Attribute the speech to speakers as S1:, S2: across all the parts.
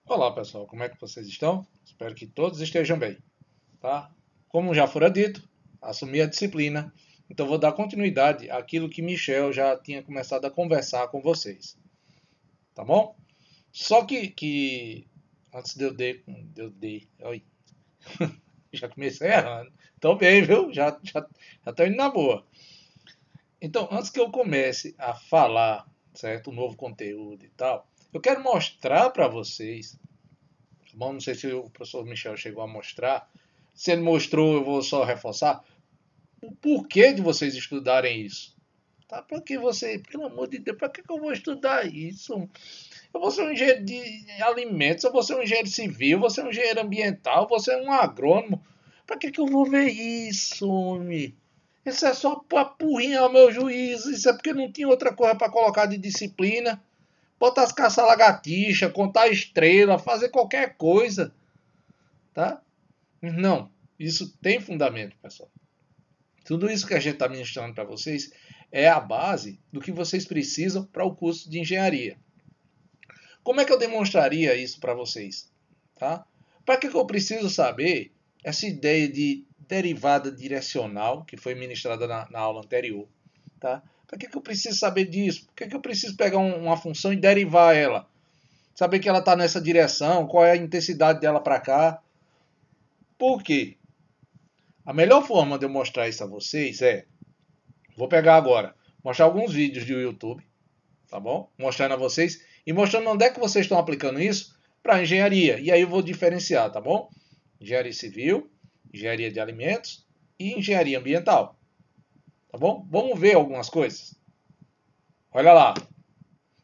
S1: Olá pessoal, como é que vocês estão? Espero que todos estejam bem, tá? Como já fora dito, assumi a disciplina, então vou dar continuidade àquilo que Michel já tinha começado a conversar com vocês, tá bom? Só que antes oi, já comecei errando. Tô bem, viu? Já tô indo na boa. Então, antes que eu comece a falar, certo, um novo conteúdo e tal, eu quero mostrar para vocês. Bom, não sei se o professor Michel chegou a mostrar. Se ele mostrou, eu vou só reforçar. O porquê de vocês estudarem isso. Tá? Porque você, pelo amor de Deus, para que eu vou estudar isso? Eu vou ser um engenheiro de alimentos, eu vou ser um engenheiro civil, eu vou ser um engenheiro ambiental, eu vou ser um agrônomo. Para que eu vou ver isso, homem? Isso é só para apurrinhar o meu juízo. Isso é porque não tinha outra coisa para colocar de disciplina. Botar as caçar lagartixa, contar estrela, fazer qualquer coisa, tá? Não, isso tem fundamento, pessoal. Tudo isso que a gente está ministrando para vocês é a base do que vocês precisam para o curso de engenharia. Como é que eu demonstraria isso para vocês? Tá? Para que eu preciso saber essa ideia de derivada direcional que foi ministrada na aula anterior? Tá? Para que eu preciso saber disso? Por que eu preciso pegar uma função e derivar ela? Saber que ela está nessa direção, qual é a intensidade dela para cá? Por quê? A melhor forma de eu mostrar isso a vocês é, vou pegar agora, mostrar alguns vídeos do YouTube, tá bom? Mostrando a vocês e mostrando onde é que vocês estão aplicando isso para engenharia. E aí eu vou diferenciar, tá bom? Engenharia civil, engenharia de alimentos e engenharia ambiental. Tá bom? Vamos ver algumas coisas. Olha lá.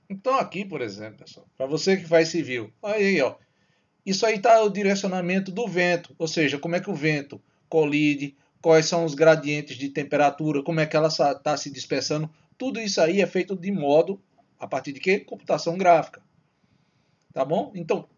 S1: Então aqui, por exemplo, pessoal, para você que faz civil, olha aí, ó. Isso aí está o direcionamento do vento, ou seja, como é que o vento colide, quais são os gradientes de temperatura, como é que ela está se dispersando. Tudo isso aí é feito de modo, a partir de quê? Computação gráfica. Tá bom? Então,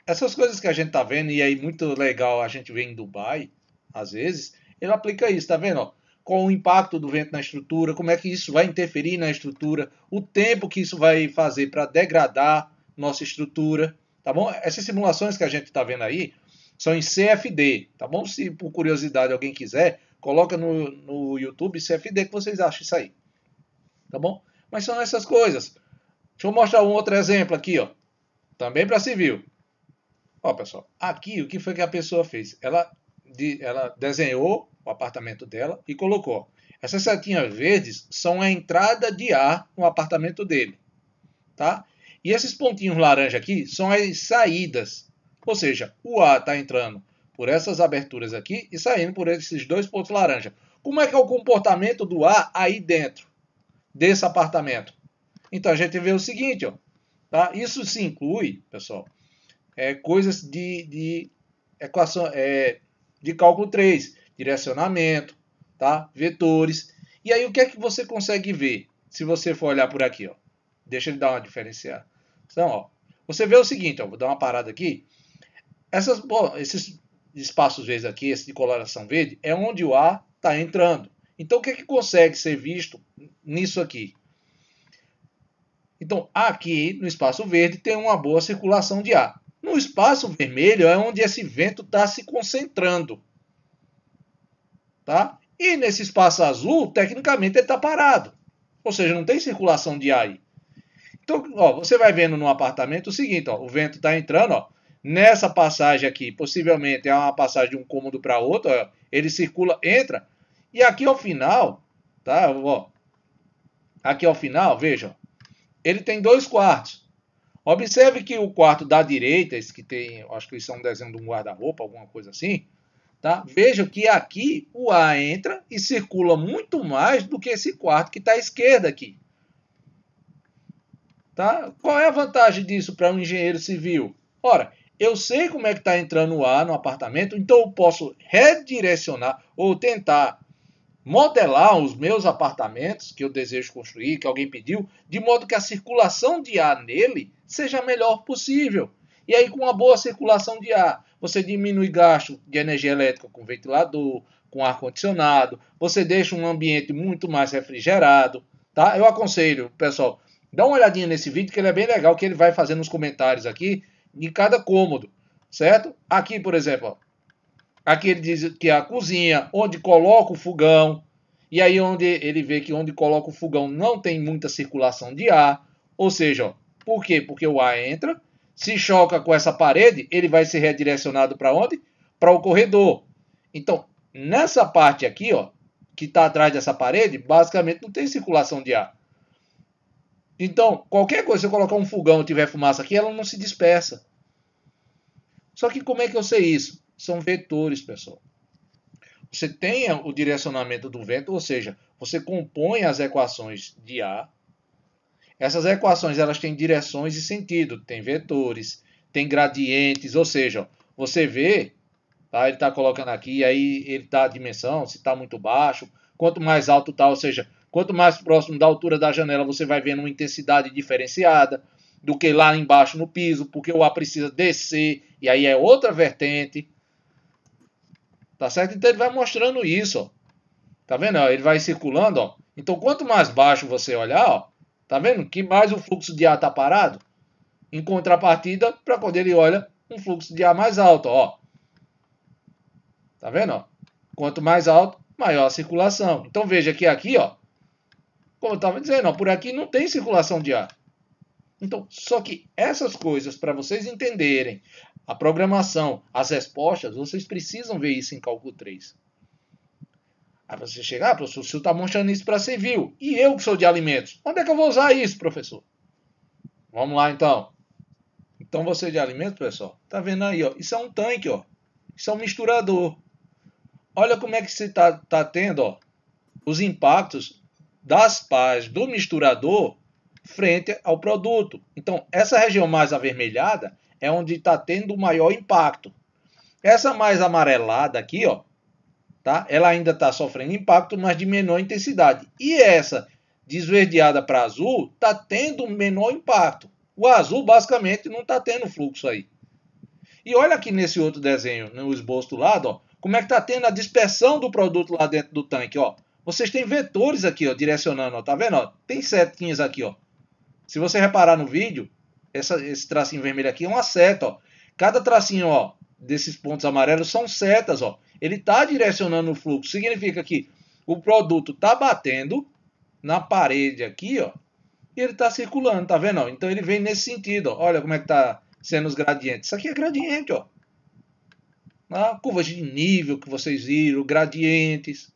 S1: essas coisas que a gente está vendo, e aí muito legal a gente vê em Dubai, às vezes, ele aplica isso, tá vendo? Ó? Qual o impacto do vento na estrutura, como é que isso vai interferir na estrutura, o tempo que isso vai fazer para degradar nossa estrutura, tá bom? Essas simulações que a gente está vendo aí são em CFD, tá bom? Se por curiosidade alguém quiser, coloca no YouTube CFD que vocês acham isso aí, tá bom? Mas são essas coisas. Deixa eu mostrar um outro exemplo aqui, ó. Também para civil. Ó, pessoal, aqui o que foi que a pessoa fez? Ela desenhou o apartamento dela e colocou. Essas setinhas verdes são a entrada de ar no apartamento dele, tá? E esses pontinhos laranja aqui são as saídas. Ou seja, o ar está entrando por essas aberturas aqui e saindo por esses dois pontos laranja. Como é que é o comportamento do ar aí dentro desse apartamento? Então a gente vê o seguinte, ó, tá? Isso se inclui, pessoal, coisas de equação, de cálculo 3, direcionamento, tá? Vetores. E aí o que é que você consegue ver se você for olhar por aqui, ó? Deixa ele dar uma diferenciada. Então, ó, você vê o seguinte, ó, vou dar uma parada aqui. Esses espaços verdes aqui, esse de coloração verde, é onde o ar está entrando. Então, o que é que consegue ser visto nisso aqui? Então, aqui no espaço verde tem uma boa circulação de ar. No espaço vermelho é onde esse vento está se concentrando. Tá? E nesse espaço azul, tecnicamente, ele está parado. Ou seja, não tem circulação de ar aí. Então, ó, você vai vendo no apartamento o seguinte, ó, o vento está entrando, ó, nessa passagem aqui, possivelmente é uma passagem de um cômodo para outro, ó, ele circula, entra, e aqui ao final, tá? Ó, aqui ao final, veja, ele tem 2 quartos. Observe que o quarto da direita, esse que tem, acho que isso é um desenho de um guarda-roupa, alguma coisa assim, tá? Veja que aqui o ar entra e circula muito mais do que esse quarto que está à esquerda aqui. Tá? Qual é a vantagem disso para um engenheiro civil? Ora, eu sei como é que está entrando o ar no apartamento, então eu posso redirecionar ou tentar modelar os meus apartamentos que eu desejo construir, que alguém pediu, de modo que a circulação de ar nele seja a melhor possível. E aí, com uma boa circulação de ar, você diminui gasto de energia elétrica com ventilador, com ar-condicionado, você deixa um ambiente muito mais refrigerado. Eu aconselho, pessoal, dá uma olhadinha nesse vídeo que ele é bem legal, que ele vai fazendo uns comentários aqui, em cada cômodo, certo? Aqui, por exemplo, ó, aqui ele diz que é a cozinha, onde coloca o fogão, e aí onde ele vê que onde coloca o fogão não tem muita circulação de ar, ou seja, ó, por quê? Porque o ar entra, se choca com essa parede, ele vai ser redirecionado para onde? Para o corredor. Então, nessa parte aqui, ó, que está atrás dessa parede, basicamente não tem circulação de ar. Então, qualquer coisa, se eu colocar um fogão e tiver fumaça aqui, ela não se dispersa. Só que como é que eu sei isso? São vetores, pessoal. Você tem o direcionamento do vento, ou seja, você compõe as equações de ar. Essas equações elas têm direções e sentido, tem vetores, tem gradientes, ou seja, você vê, tá? Ele está colocando aqui, aí ele dá a dimensão, se está muito baixo, quanto mais alto está, ou seja, quanto mais próximo da altura da janela você vai vendo uma intensidade diferenciada do que lá embaixo no piso, porque o ar precisa descer, e aí é outra vertente. Tá certo? Então ele vai mostrando isso, ó. Tá vendo? Ó, ele vai circulando, ó. Então quanto mais baixo você olhar, ó, tá vendo? Que mais o fluxo de ar tá parado. Em contrapartida, para quando ele olha, um fluxo de ar mais alto, ó. Tá vendo? Ó? Quanto mais alto, maior a circulação. Então veja que aqui, ó, como eu estava dizendo, ó, por aqui não tem circulação de ar. Então, só que essas coisas, para vocês entenderem a programação, as respostas, vocês precisam ver isso em cálculo 3. Aí você chega, professor, o senhor está mostrando isso para civil. E eu que sou de alimentos? Onde é que eu vou usar isso, professor? Vamos lá, então. Então, você de alimentos, pessoal, tá vendo aí, ó? Isso é um tanque, ó. Isso é um misturador. Olha como é que você tá tendo, ó, os impactos das pás do misturador frente ao produto. Então, essa região mais avermelhada é onde está tendo o maior impacto. Essa mais amarelada aqui, ó, tá? Ela ainda está sofrendo impacto, mas de menor intensidade. E essa desverdeada para azul está tendo um menor impacto. O azul, basicamente, não está tendo fluxo aí. E olha aqui nesse outro desenho, no esboço do lado, ó, como é que está tendo a dispersão do produto lá dentro do tanque, ó. Vocês têm vetores aqui, ó, direcionando, ó, tá vendo? Ó? Tem setinhas aqui, ó. Se você reparar no vídeo, esse tracinho vermelho aqui é uma seta, ó. Cada tracinho, ó, desses pontos amarelos são setas, ó. Ele está direcionando o fluxo. Significa que o produto está batendo na parede aqui, ó, e ele está circulando, tá vendo? Ó? Então ele vem nesse sentido, ó. Olha como é que está sendo os gradientes. Isso aqui é gradiente, ó. Curvas de nível que vocês viram, gradientes.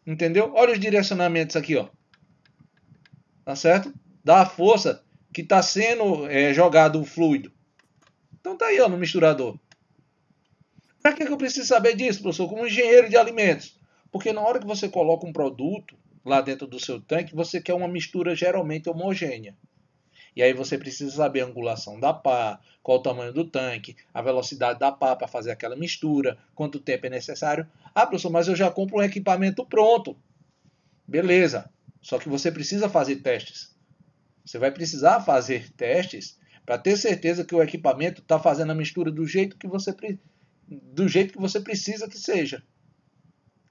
S1: Entendeu? Olha os direcionamentos aqui, ó. Tá certo? Da força que está sendo jogado o fluido. Então tá aí, ó, no misturador. Para que eu preciso saber disso, professor? Como engenheiro de alimentos. Porque na hora que você coloca um produto lá dentro do seu tanque, você quer uma mistura geralmente homogênea. E aí você precisa saber a angulação da pá, qual o tamanho do tanque, a velocidade da pá para fazer aquela mistura, quanto tempo é necessário. Ah, professor, mas eu já compro um equipamento pronto. Beleza. Só que você precisa fazer testes. Você vai precisar fazer testes para ter certeza que o equipamento está fazendo a mistura do jeito que você precisa que seja.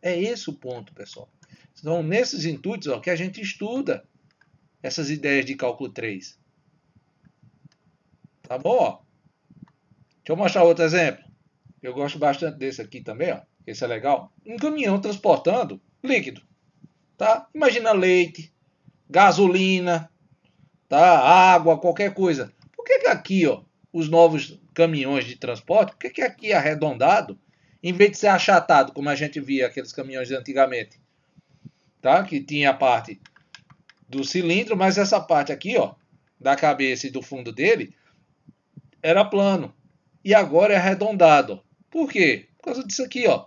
S1: É esse o ponto, pessoal. Então, nesses intuitos, ó, que a gente estuda essas ideias de cálculo 3. Tá bom? Ó. Deixa eu mostrar outro exemplo. Eu gosto bastante desse aqui também, ó. Esse é legal. Um caminhão transportando líquido. Tá? Imagina leite, gasolina, tá? Água, qualquer coisa. Por que aqui, ó, os novos caminhões de transporte, por que aqui é arredondado, em vez de ser achatado, como a gente via aqueles caminhões de antigamente? Tá? Que tinha a parte do cilindro, mas essa parte aqui, ó, da cabeça e do fundo dele, era plano. E agora é arredondado. Por quê? Por causa disso aqui, ó.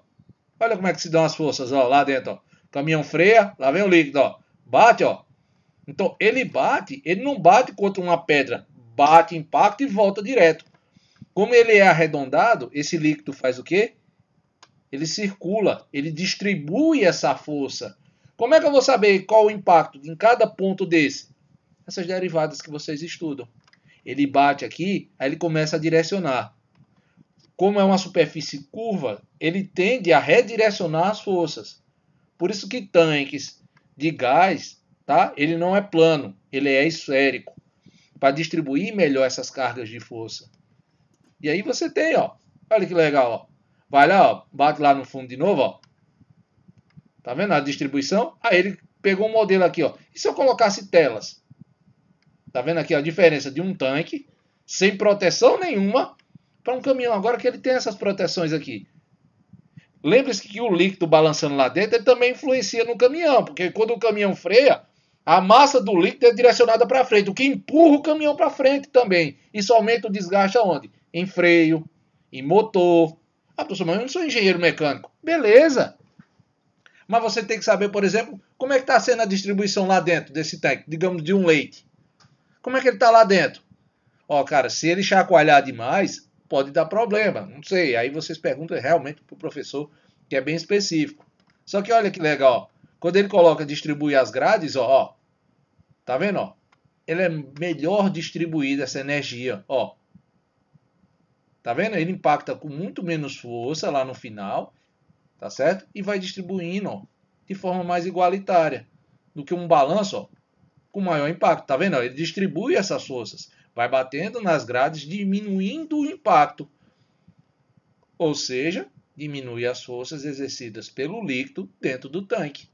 S1: Olha como é que se dão as forças, ó, lá dentro, ó. O caminhão freia, lá vem o líquido, ó. Bate, ó. Então, ele não bate contra uma pedra. Bate, impacta e volta direto. Como ele é arredondado, esse líquido faz o quê? Ele circula, ele distribui essa força. Como é que eu vou saber qual o impacto em cada ponto desse? Essas derivadas que vocês estudam. Ele bate aqui, aí ele começa a direcionar. Como é uma superfície curva, ele tende a redirecionar as forças. Por isso que tanques de gás, tá? Ele não é plano, ele é esférico, para distribuir melhor essas cargas de força. E aí você tem, ó. Olha que legal, ó. Vai lá, ó. Bate lá no fundo de novo, ó. Tá vendo a distribuição? Aí ele pegou um modelo aqui, ó. E se eu colocasse telas? Tá vendo aqui a diferença de um tanque sem proteção nenhuma para um caminhão agora que ele tem essas proteções aqui. Lembre-se que o líquido balançando lá dentro ele também influencia no caminhão, porque quando o caminhão freia, a massa do líquido é direcionada para frente, o que empurra o caminhão para frente também. Isso aumenta o desgaste aonde? Em freio, em motor. Ah, professor, mas eu não sou engenheiro mecânico. Beleza. Mas você tem que saber, por exemplo, como é que está sendo a distribuição lá dentro desse tanque, digamos, de um leite. Como é que ele está lá dentro? Ó, cara, se ele chacoalhar demais, pode dar problema. Não sei. Aí vocês perguntam realmente para o professor, que é bem específico. Só que olha que legal. Quando ele coloca distribuir as grades, ó. Tá vendo, ó? Ele é melhor distribuída essa energia, ó. Tá vendo? Ele impacta com muito menos força lá no final, tá certo? E vai distribuindo, ó, de forma mais igualitária do que um balanço, ó, com maior impacto. Tá vendo? Ele distribui essas forças, vai batendo nas grades, diminuindo o impacto. Ou seja, diminui as forças exercidas pelo líquido dentro do tanque.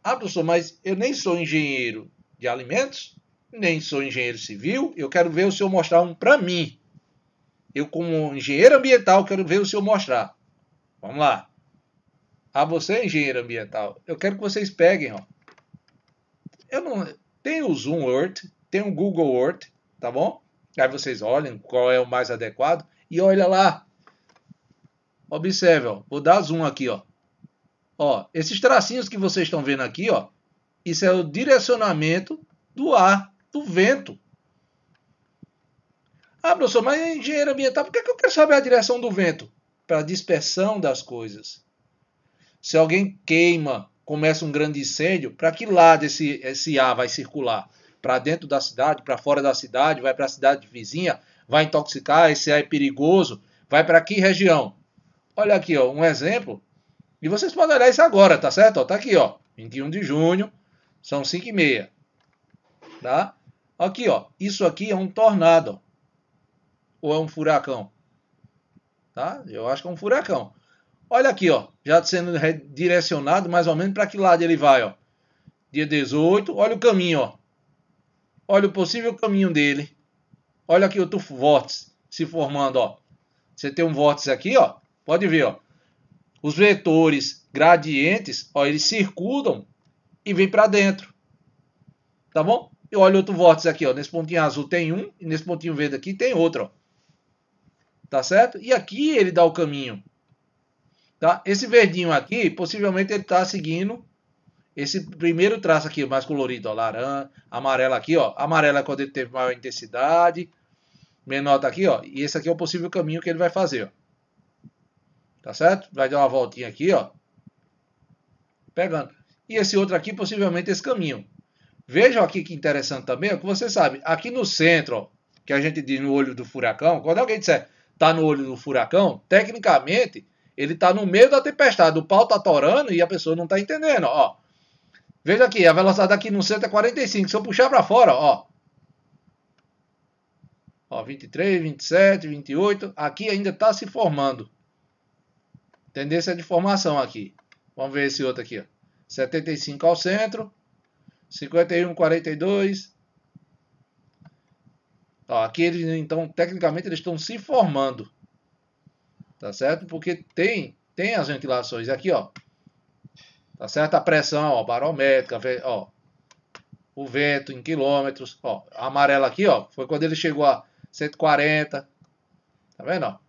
S1: Ah, professor, mas eu nem sou engenheiro de alimentos, nem sou engenheiro civil, eu quero ver o senhor mostrar um para mim. Eu, como engenheiro ambiental, quero ver o senhor mostrar. Vamos lá. Ah, você é engenheiro ambiental. Eu quero que vocês peguem, ó. Eu não tem o Zoom Earth, tem o Google Earth, tá bom? Aí vocês olhem qual é o mais adequado e olha lá. Observe, ó. Vou dar zoom aqui, ó. Ó, esses tracinhos que vocês estão vendo aqui, ó, isso é o direcionamento do ar, do vento. Ah, professor, mas é engenheiro ambiental, por que eu quero saber a direção do vento? Para a dispersão das coisas. Se alguém queima, começa um grande incêndio, para que lado esse ar vai circular? Para dentro da cidade, para fora da cidade, vai para a cidade vizinha, vai intoxicar, esse ar é perigoso, vai para que região? Olha aqui, ó, um exemplo. E vocês podem olhar isso agora, tá certo? Ó, tá aqui, ó, 21 de junho, são 5h30. Tá? Aqui, ó, isso aqui é um tornado, ó. Ou é um furacão? Tá? Eu acho que é um furacão. Olha aqui, ó, já sendo direcionado mais ou menos para que lado ele vai, ó. Dia 18, olha o caminho, ó. Olha o possível caminho dele. Olha aqui outro vórtice se formando, ó. Você tem um vórtice aqui, ó. Pode ver, ó. Os vetores gradientes, ó, eles circulam e vêm para dentro. Tá bom? E olha outro vórtice aqui, ó. Nesse pontinho azul tem um e nesse pontinho verde aqui tem outro, ó. Tá certo? E aqui ele dá o caminho. Tá? Esse verdinho aqui, possivelmente ele está seguindo esse primeiro traço aqui, mais colorido, ó, laranja, amarelo aqui, ó. Amarelo é quando ele teve maior intensidade, menor tá aqui, ó. E esse aqui é o possível caminho que ele vai fazer, ó. Tá certo? Vai dar uma voltinha aqui, ó. Pegando. E esse outro aqui, possivelmente esse caminho. Vejam aqui que interessante também, ó, que você sabe, aqui no centro, ó, que a gente diz no olho do furacão, quando alguém disser tá no olho do furacão, tecnicamente, ele tá no meio da tempestade, o pau tá torando e a pessoa não tá entendendo, ó. Veja aqui, a velocidade aqui no centro é 45, se eu puxar para fora, ó. Ó, 23, 27, 28, aqui ainda tá se formando. Tendência de formação aqui. Vamos ver esse outro aqui, ó. 75 ao centro, 51, 42. Ó, aqui eles, então, tecnicamente, eles estão se formando. Tá certo? Porque tem as ventilações aqui, ó. Tá certo? A pressão, ó, barométrica, ó. O vento em quilômetros, ó. A amarela aqui, ó, foi quando ele chegou a 140. Tá vendo, ó?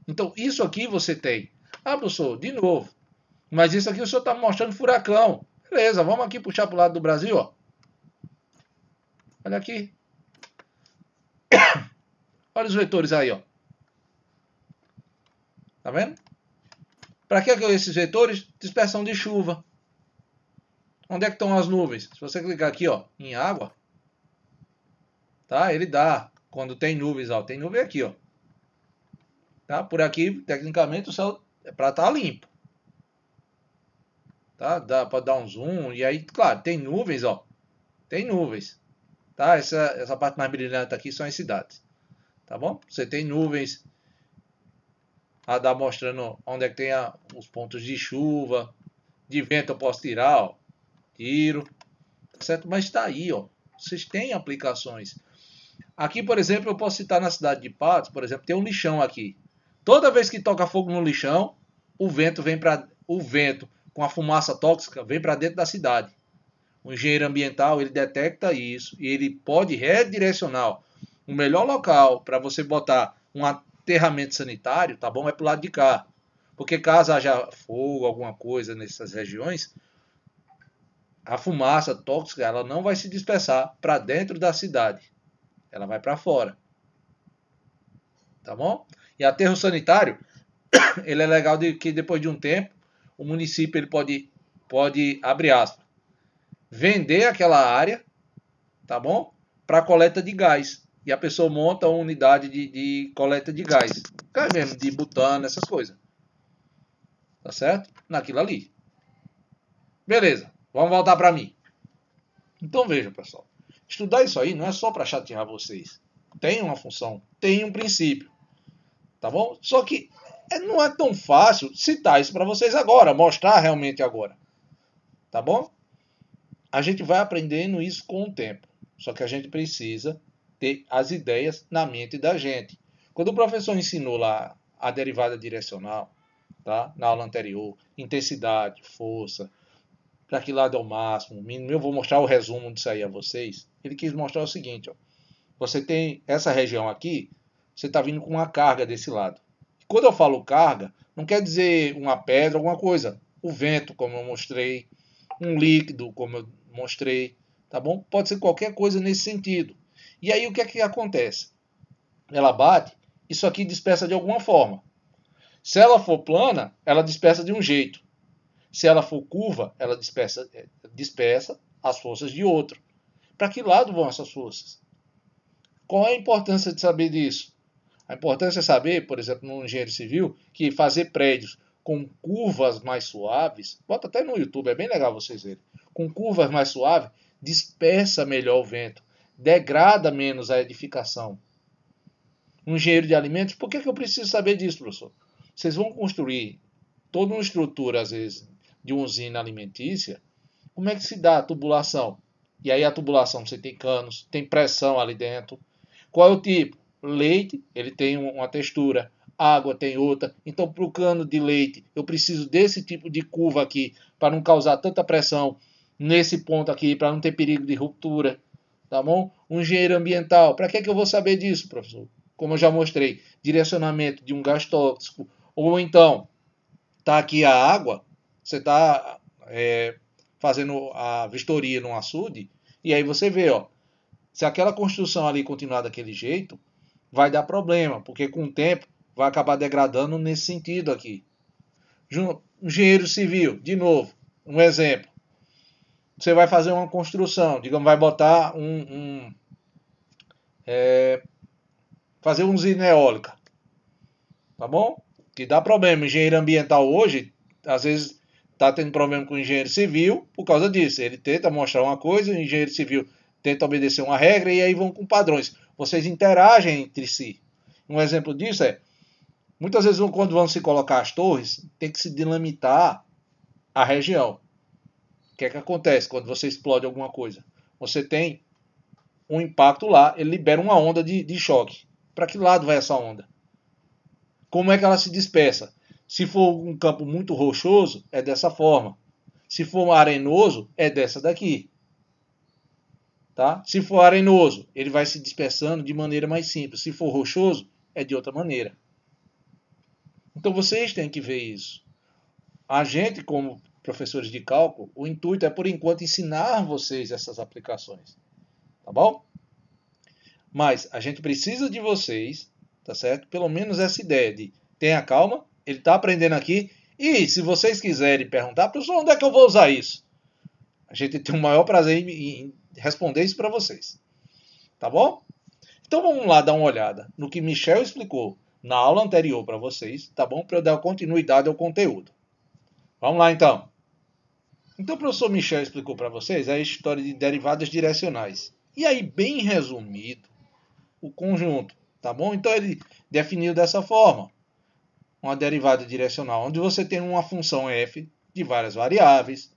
S1: Então, isso aqui você tem. Ah, professor, de novo. Mas isso aqui o senhor tá mostrando furacão. Beleza, vamos aqui puxar pro lado do Brasil, ó. Olha aqui. Olha os vetores aí, ó. Tá vendo? Para que esses vetores? Dispersão de chuva. Onde é que estão as nuvens? Se você clicar aqui, ó, em água, tá? Ele dá quando tem nuvens, ó. Tem nuvem aqui, ó. Tá? Por aqui, tecnicamente, o céu é para estar limpo. Tá? Pode dar um zoom. E aí, claro, tem nuvens, ó. Tem nuvens. Tá? Essa parte mais brilhante aqui são as cidades. Tá bom? Você tem nuvens a dar mostrando onde é que tem os pontos de chuva, de vento eu posso tirar, ó, tiro, certo? Mas está aí, ó, vocês têm aplicações. Aqui, por exemplo, eu posso citar na cidade de Patos, por exemplo, tem um lixão aqui. Toda vez que toca fogo no lixão, o vento com a fumaça tóxica vem para dentro da cidade. O engenheiro ambiental, ele detecta isso e ele pode redirecionar. O melhor local para você botar um aterramento sanitário, tá bom? É pro lado de cá. Porque caso haja fogo, alguma coisa nessas regiões, a fumaça tóxica, ela não vai se dispersar para dentro da cidade. Ela vai para fora. Tá bom? E aterro sanitário, ele é legal que depois de um tempo, o município ele pode abrir aspas, vender aquela área, tá bom? Para coleta de gás. E a pessoa monta uma unidade de coleta de gás. Gás mesmo, de butano, essas coisas. Tá certo? Naquilo ali. Beleza, vamos voltar para mim. Então veja, pessoal. Estudar isso aí não é só para chatear vocês. Tem uma função, tem um princípio. Tá bom? Só que não é tão fácil citar isso para vocês agora, mostrar realmente agora. Tá bom? A gente vai aprendendo isso com o tempo. Só que a gente precisa ter as ideias na mente da gente. Quando o professor ensinou lá a derivada direcional, tá? Na aula anterior, intensidade, força, para que lado é o máximo, o mínimo, eu vou mostrar o resumo disso aí a vocês. Ele quis mostrar o seguinte, ó. Você tem essa região aqui, você está vindo com uma carga desse lado. Quando eu falo carga, não quer dizer uma pedra, alguma coisa. O vento, como eu mostrei, um líquido, como eu mostrei, tá bom? Pode ser qualquer coisa nesse sentido. E aí o que é que acontece? Ela bate, isso aqui dispersa de alguma forma. Se ela for plana, ela dispersa de um jeito. Se ela for curva, ela dispersa as forças de outro. Para que lado vão essas forças? Qual é a importância de saber disso? A importância é saber, por exemplo, no engenheiro civil, que fazer prédios com curvas mais suaves, bota até no YouTube, é bem legal vocês verem, com curvas mais suaves, dispersa melhor o vento, degrada menos a edificação. Um engenheiro de alimentos, por que eu preciso saber disso, professor? Vocês vão construir toda uma estrutura, às vezes, de uma usina alimentícia, como é que se dá a tubulação? E aí a tubulação, você tem canos, tem pressão ali dentro. Qual é o tipo? Leite, ele tem uma textura, água tem outra. Então, para o cano de leite, eu preciso desse tipo de curva aqui, para não causar tanta pressão nesse ponto aqui, para não ter perigo de ruptura. Tá bom? Um engenheiro ambiental, para que eu vou saber disso, professor? Como eu já mostrei, direcionamento de um gás tóxico. Ou então, tá aqui a água, você está fazendo a vistoria num açude, e aí você vê, ó, se aquela construção ali continuar daquele jeito, vai dar problema, porque com o tempo vai acabar degradando nesse sentido aqui. Engenheiro civil, de novo, um exemplo. Você vai fazer uma construção, digamos, vai botar fazer uma usina eólica, tá bom? Que dá problema. Engenheiro ambiental hoje, às vezes, está tendo problema com o engenheiro civil por causa disso. Ele tenta mostrar uma coisa, o engenheiro civil tenta obedecer uma regra e aí vão com padrões. Vocês interagem entre si. Um exemplo disso é, muitas vezes quando vão se colocar as torres, tem que se delimitar a região. O que é que acontece quando você explode alguma coisa? Você tem um impacto lá, ele libera uma onda de choque. Para que lado vai essa onda? Como é que ela se dispersa? Se for um campo muito rochoso, é dessa forma. Se for arenoso, é dessa daqui. Tá? Se for arenoso, ele vai se dispersando de maneira mais simples. Se for rochoso, é de outra maneira. Então vocês têm que ver isso. A gente, como professores de cálculo, o intuito é, por enquanto, ensinar vocês essas aplicações. Tá bom? Mas a gente precisa de vocês, tá certo? Pelo menos essa ideia de tenha calma, ele está aprendendo aqui. E se vocês quiserem perguntar, professor, onde é que eu vou usar isso? A gente tem o maior prazer em responder isso para vocês. Tá bom? Então vamos lá dar uma olhada no que Michel explicou na aula anterior para vocês, tá bom? Para eu dar continuidade ao conteúdo. Vamos lá então. Então o professor Michel explicou para vocês a história de derivadas direcionais. E aí, bem resumido, o conjunto, tá bom? Então ele definiu dessa forma. uma derivada direcional onde você tem uma função f de várias variáveis.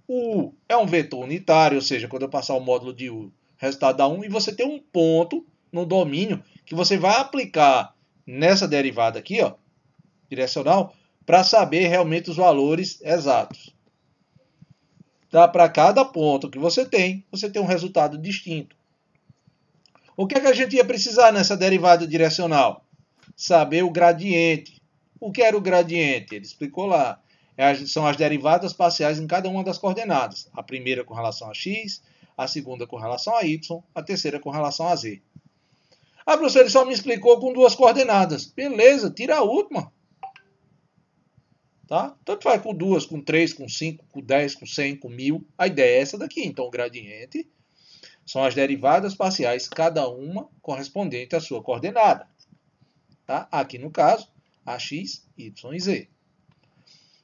S1: O u é um vetor unitário, ou seja, quando eu passar o módulo de u, o resultado dá 1, e você tem um ponto no domínio que você vai aplicar nessa derivada aqui, ó, direcional, para saber realmente os valores exatos. Tá? Para cada ponto que você tem um resultado distinto. O que é que a gente ia precisar nessa derivada direcional? Saber o gradiente. O que era o gradiente? Ele explicou lá. São as derivadas parciais em cada uma das coordenadas. A primeira com relação a x, a segunda com relação a y, a terceira com relação a z. Ah, professor, ele só me explicou com duas coordenadas. Beleza, tira a última. Tá? Tanto faz com duas, com 3, com 5, com 10, com 100, com 1000. A ideia é essa daqui. Então, o gradiente são as derivadas parciais, cada uma correspondente à sua coordenada. Tá? Aqui, no caso, a x, y e z.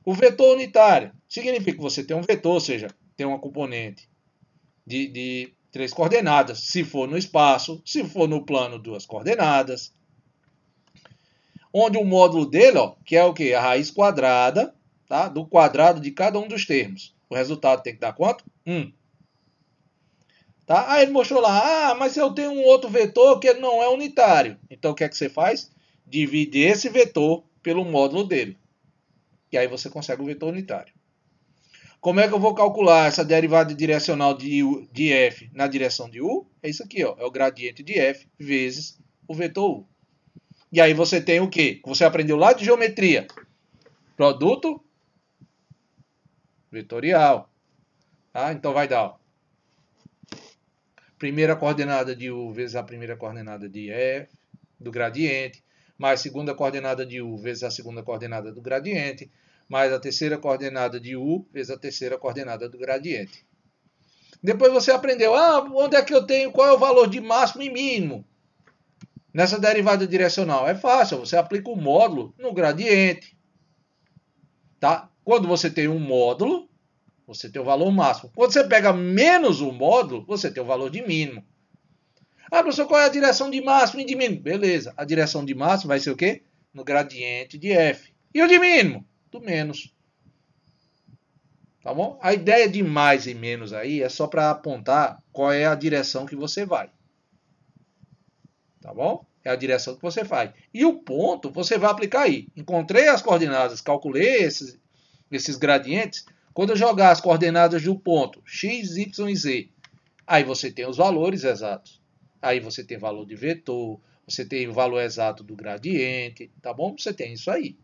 S1: O vetor unitário significa que você tem um vetor, ou seja, tem uma componente de 3 coordenadas. Se for no espaço, se for no plano, 2 coordenadas. Onde o módulo dele, ó, que é o quê? A raiz quadrada, tá? Do quadrado de cada um dos termos. O resultado tem que dar quanto? 1. Tá? Aí ele mostrou lá, mas eu tenho um outro vetor que não é unitário. Então o que é que você faz? Divide esse vetor pelo módulo dele. E aí você consegue o vetor unitário. Como é que eu vou calcular essa derivada direcional de f na direção de u? É isso aqui, ó, é o gradiente de f vezes o vetor u. E aí você tem o quê? Você aprendeu lá de geometria. Produto vetorial. Tá? Então vai dar, ó, primeira coordenada de u vezes a primeira coordenada de f, do gradiente, mais segunda coordenada de u vezes a segunda coordenada do gradiente, mais a terceira coordenada de u vezes a terceira coordenada do gradiente. Depois você aprendeu, onde é que eu tenho, qual é o valor de máximo e mínimo nessa derivada direcional? É fácil, você aplica o módulo no gradiente. Tá? Quando você tem um módulo, você tem o valor máximo. Quando você pega menos o módulo, você tem o valor de mínimo. Ah, professor, qual é a direção de máximo e de mínimo? Beleza, a direção de máximo vai ser o quê? No gradiente de f. E o de mínimo? Do menos. Tá bom? A ideia de mais e menos aí é só para apontar qual é a direção que você vai. Tá bom? É a direção que você faz. E o ponto você vai aplicar aí. Encontrei as coordenadas, calculei esses gradientes. Quando eu jogar as coordenadas do ponto x, y e z, aí você tem os valores exatos. Aí você tem valor de vetor, você tem o valor exato do gradiente, tá bom? Você tem isso aí.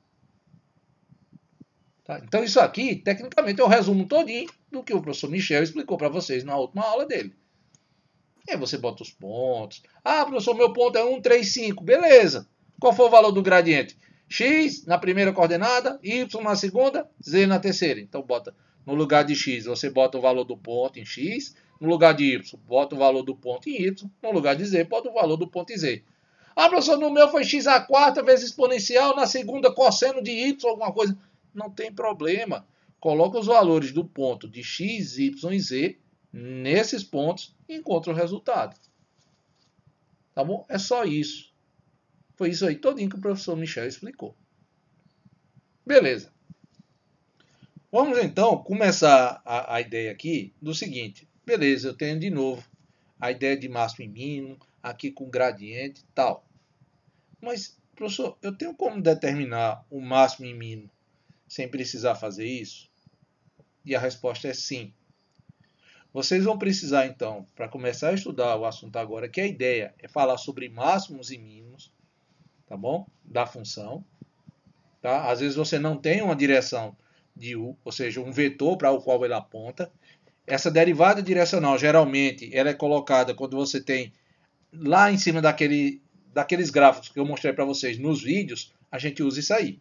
S1: Tá? Então isso aqui, tecnicamente, é o resumo todinho do que o professor Michel explicou para vocês na última aula dele. E aí você bota os pontos. Ah, professor, meu ponto é 1, 3, 5. Beleza. Qual foi o valor do gradiente? X na primeira coordenada, Y na segunda, Z na terceira. Então bota no lugar de X, você bota o valor do ponto em X. No lugar de Y, bota o valor do ponto em Y. No lugar de Z, bota o valor do ponto em Z. Ah, professor, no meu foi x à quarta vezes exponencial, na segunda cosseno de Y, alguma coisa. Não tem problema. Coloca os valores do ponto de x, y e z nesses pontos e encontra o resultado. Tá bom? É só isso. Foi isso aí todinho que o professor Michel explicou. Beleza. Vamos então começar a ideia aqui do seguinte. Beleza, eu tenho de novo a ideia de máximo e mínimo, aqui com gradiente e tal. Mas, professor, eu tenho como determinar o máximo e mínimo sem precisar fazer isso? E a resposta é sim. Vocês vão precisar, então, para começar a estudar o assunto agora, que a ideia é falar sobre máximos e mínimos, tá bom? Da função. Tá? Às vezes você não tem uma direção de u, ou seja, um vetor para o qual ele aponta. Essa derivada direcional, geralmente, ela é colocada quando você tem lá em cima daqueles gráficos que eu mostrei para vocês nos vídeos, a gente usa isso aí.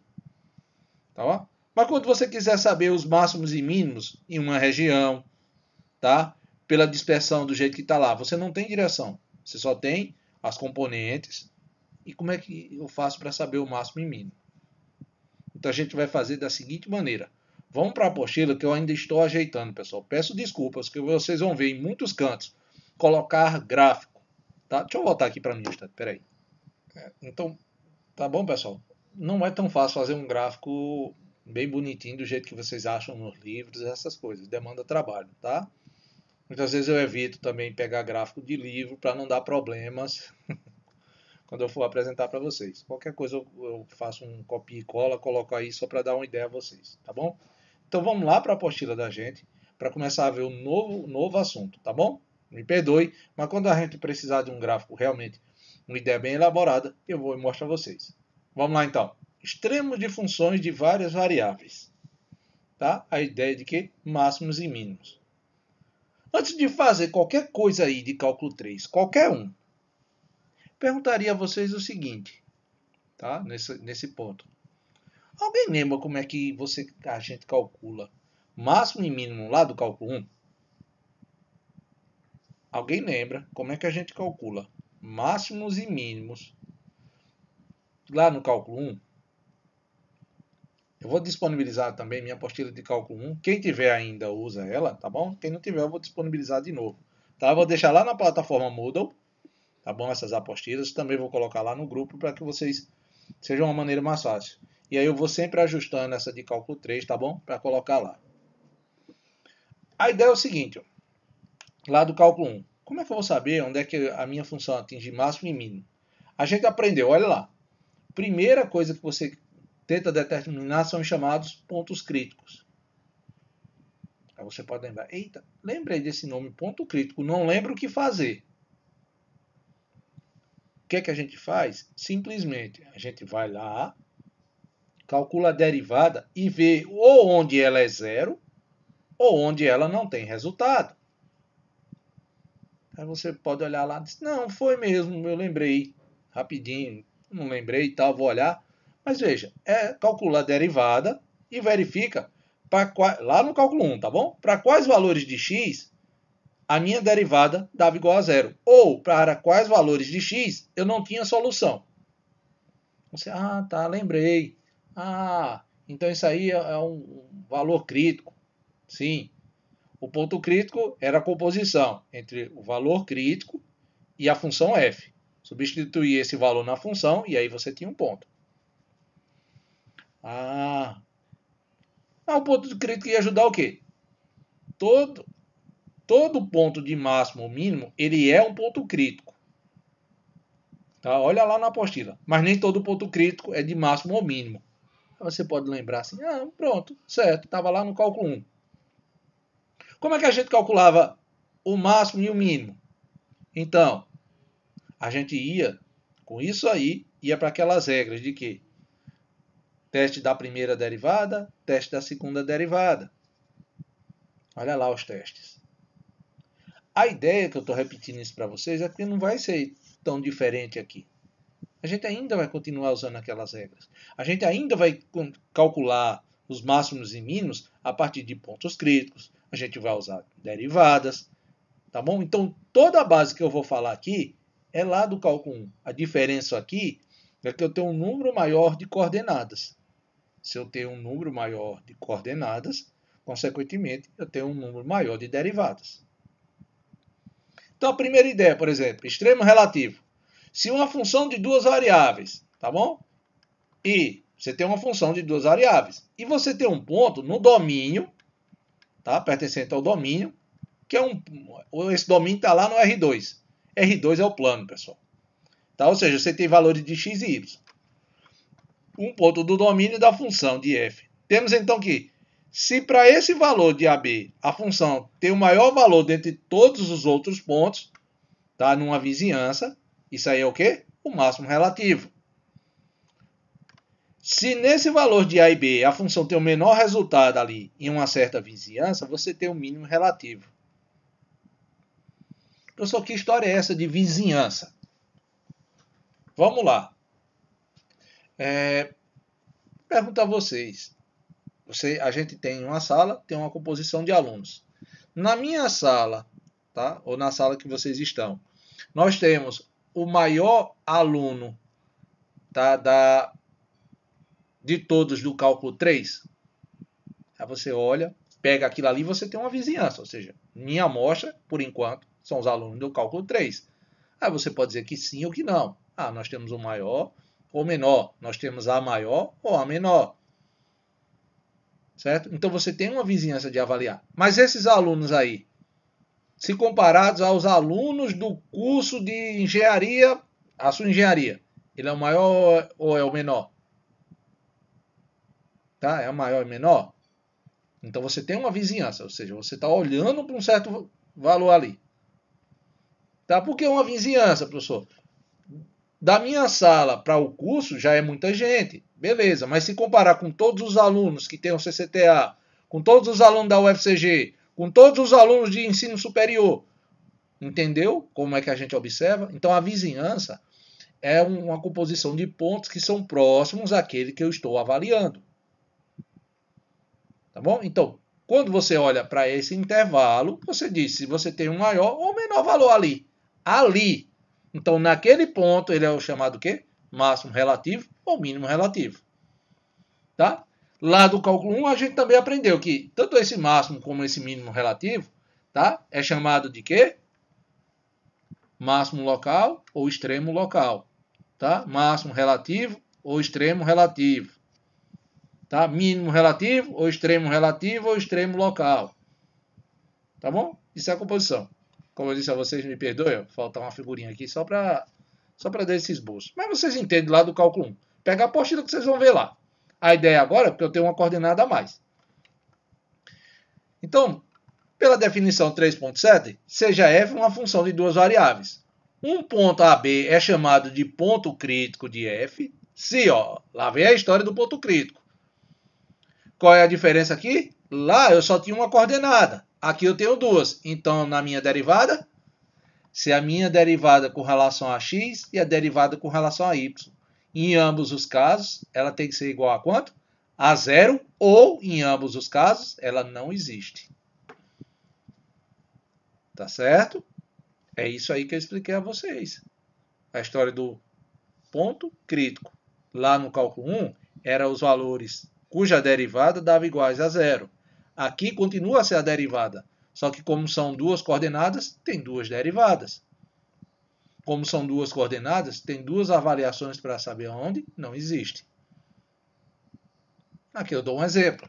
S1: Tá bom? Mas quando você quiser saber os máximos e mínimos em uma região, tá? Pela dispersão do jeito que está lá, você não tem direção. Você só tem as componentes. E como é que eu faço para saber o máximo e mínimo? Então a gente vai fazer da seguinte maneira. Vamos para a apostila que eu ainda estou ajeitando, pessoal. Peço desculpas, que vocês vão ver em muitos cantos colocar gráfico. Tá? Deixa eu voltar aqui para mim, espera aí. Então, tá bom, pessoal? não é tão fácil fazer um gráfico bem bonitinho do jeito que vocês acham nos livros, essas coisas. Demanda trabalho, tá? Muitas vezes eu evito também pegar gráfico de livro para não dar problemas quando eu for apresentar para vocês. Qualquer coisa eu faço um copia e cola, coloco aí só para dar uma ideia a vocês, tá bom? Então vamos lá para a apostila da gente, para começar a ver um novo assunto, tá bom? Me perdoe, mas quando a gente precisar de um gráfico realmente, uma ideia bem elaborada, eu vou mostrar a vocês. Vamos lá então. Extremos de funções de várias variáveis. Tá? A ideia de que máximos e mínimos. Antes de fazer qualquer coisa aí de cálculo 3, qualquer um, perguntaria a vocês o seguinte, tá? Nesse ponto. Alguém lembra como é que a gente calcula máximo e mínimo lá do cálculo 1? Alguém lembra como é que a gente calcula máximos e mínimos lá no cálculo 1? Eu vou disponibilizar também minha apostila de cálculo 1. Quem tiver ainda usa ela, tá bom? Quem não tiver eu vou disponibilizar de novo. Tá? Eu vou deixar lá na plataforma Moodle, tá bom? Essas apostilas. Também vou colocar lá no grupo para que vocês sejam uma maneira mais fácil. E aí eu vou sempre ajustando essa de cálculo 3, tá bom? Para colocar lá. A ideia é o seguinte, ó. Lá do cálculo 1. Como é que eu vou saber onde é que a minha função atinge máximo e mínimo? A gente aprendeu, olha lá. Primeira coisa que você tenta determinar são os chamados pontos críticos. Aí você pode lembrar, eita, lembrei desse nome, ponto crítico, não lembro o que fazer. O que é que a gente faz? Simplesmente, a gente vai lá, calcula a derivada e vê ou onde ela é zero, ou onde ela não tem resultado. Aí você pode olhar lá e dizer, não, foi mesmo, eu lembrei, rapidinho, não lembrei e tal, vou olhar. Mas veja, calcula a derivada e verifica, lá no cálculo 1, tá bom? Para quais valores de x a minha derivada dava igual a zero. Ou para quais valores de x eu não tinha solução. Você, tá, lembrei. Então isso aí é um valor crítico. Sim. O ponto crítico era a composição entre o valor crítico e a função f. Substituir esse valor na função e aí você tinha um ponto. O ponto crítico ia ajudar o quê? Todo ponto de máximo ou mínimo, ele é um ponto crítico. Tá? Olha lá na apostila. Mas nem todo ponto crítico é de máximo ou mínimo. Você pode lembrar assim, pronto, certo, estava lá no cálculo 1. Como é que a gente calculava o máximo e o mínimo? Então, a gente ia, com isso aí, ia para aquelas regras de que teste da primeira derivada, teste da segunda derivada. Olha lá os testes. A ideia que eu estou repetindo isso para vocês é porque não vai ser tão diferente aqui. A gente ainda vai continuar usando aquelas regras. A gente ainda vai calcular os máximos e mínimos a partir de pontos críticos. A gente vai usar derivadas. Tá bom? Então, toda a base que eu vou falar aqui é lá do cálculo 1. A diferença aqui é que eu tenho um número maior de coordenadas. Se eu tenho um número maior de coordenadas, consequentemente, eu tenho um número maior de derivadas. Então, a primeira ideia, por exemplo, extremo relativo. Se uma função de duas variáveis, tá bom? E você tem uma função de duas variáveis. E você tem um ponto no domínio, tá? Pertencente ao domínio, que esse domínio está lá no R2. R2 é o plano, pessoal. Tá? Ou seja, você tem valores de x e y. Um ponto do domínio da função de f. Temos então que, se para esse valor de AB a função tem o maior valor dentre todos os outros pontos, tá? Numa vizinhança, isso aí é o quê? O máximo relativo. Se nesse valor de A e B a função tem o menor resultado ali em uma certa vizinhança, você tem o mínimo relativo. Professor, que história é essa de vizinhança? Vamos lá. Pergunto a vocês. A gente tem uma sala, tem uma composição de alunos. Na minha sala, tá? Ou na sala que vocês estão, nós temos o maior aluno, tá? De todos do cálculo 3. Aí você olha, pega aquilo ali e você tem uma vizinhança. Ou seja, minha amostra, por enquanto, são os alunos do cálculo 3. Aí você pode dizer que sim ou que não. Nós temos o maior ou menor. Nós temos A maior ou A menor. Certo? Então você tem uma vizinhança de avaliar. Mas esses alunos aí, se comparados aos alunos do curso de engenharia, a sua engenharia, ele é o maior ou é o menor? Tá? É o maior ou menor? Então você tem uma vizinhança, ou seja, você está olhando para um certo valor ali. Tá? Por que uma vizinhança, professor? Da minha sala para o curso já é muita gente, beleza, mas se comparar com todos os alunos que têm o CCTA, com todos os alunos da UFCG, com todos os alunos de ensino superior, entendeu como é que a gente observa? Então a vizinhança é uma composição de pontos que são próximos àquele que eu estou avaliando. Tá bom? Então, quando você olha para esse intervalo, você diz se você tem um maior ou menor valor ali. Ali. Então, naquele ponto, ele é o chamado o quê? Máximo relativo ou mínimo relativo. Tá? Lá do cálculo 1, a gente também aprendeu que tanto esse máximo como esse mínimo relativo, tá? É chamado de quê? Máximo local ou extremo local. Tá? Máximo relativo ou extremo relativo. Tá? Mínimo relativo ou extremo local. Tá bom? Isso é a composição. Como eu disse a vocês, me perdoem, falta uma figurinha aqui só para dar esse esboço. Mas vocês entendem lá do cálculo 1. Pega a apostila que vocês vão ver lá. A ideia agora é porque eu tenho uma coordenada a mais. Então, pela definição 3.7, seja f uma função de duas variáveis. Um ponto AB é chamado de ponto crítico de f. Se, ó, lá vem a história do ponto crítico. Qual é a diferença aqui? Lá eu só tinha uma coordenada. Aqui eu tenho duas. Então, na minha derivada, se a minha derivada com relação a x e a derivada com relação a y. Em ambos os casos, ela tem que ser igual a quanto? A zero, ou, em ambos os casos, ela não existe. Tá certo? É isso aí que eu expliquei a vocês. A história do ponto crítico. Lá no cálculo 1, eram os valores cuja derivada dava iguais a zero. Aqui continua a ser a derivada, só que como são duas coordenadas, tem duas derivadas. Como são duas coordenadas, tem duas avaliações para saber onde não existe. Aqui eu dou um exemplo.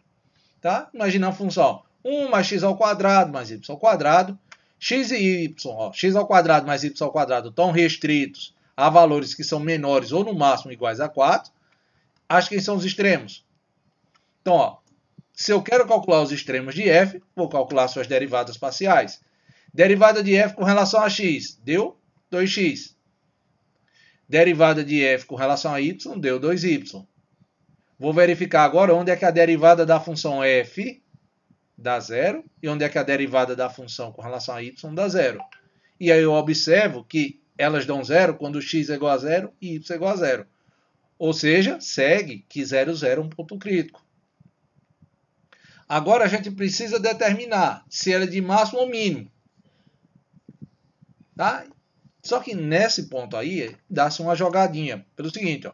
S1: Tá? Imagina a função 1 mais x ao quadrado mais y ao quadrado. X e y, ó, x ao quadrado mais y ao quadrado estão restritos a valores que são menores ou no máximo iguais a 4. Acho que são os extremos. Então, ó, se eu quero calcular os extremos de f, vou calcular suas derivadas parciais. Derivada de f com relação a x, deu 2x. Derivada de f com relação a y, deu 2y. Vou verificar agora onde é que a derivada da função f dá zero e onde é que a derivada da função com relação a y dá zero. E aí eu observo que elas dão zero quando x é igual a zero e y é igual a zero. Ou seja, segue que 0, 0 é um ponto crítico. Agora a gente precisa determinar se ela é de máximo ou mínimo. Tá? Só que nesse ponto aí, dá-se uma jogadinha. Pelo seguinte, ó,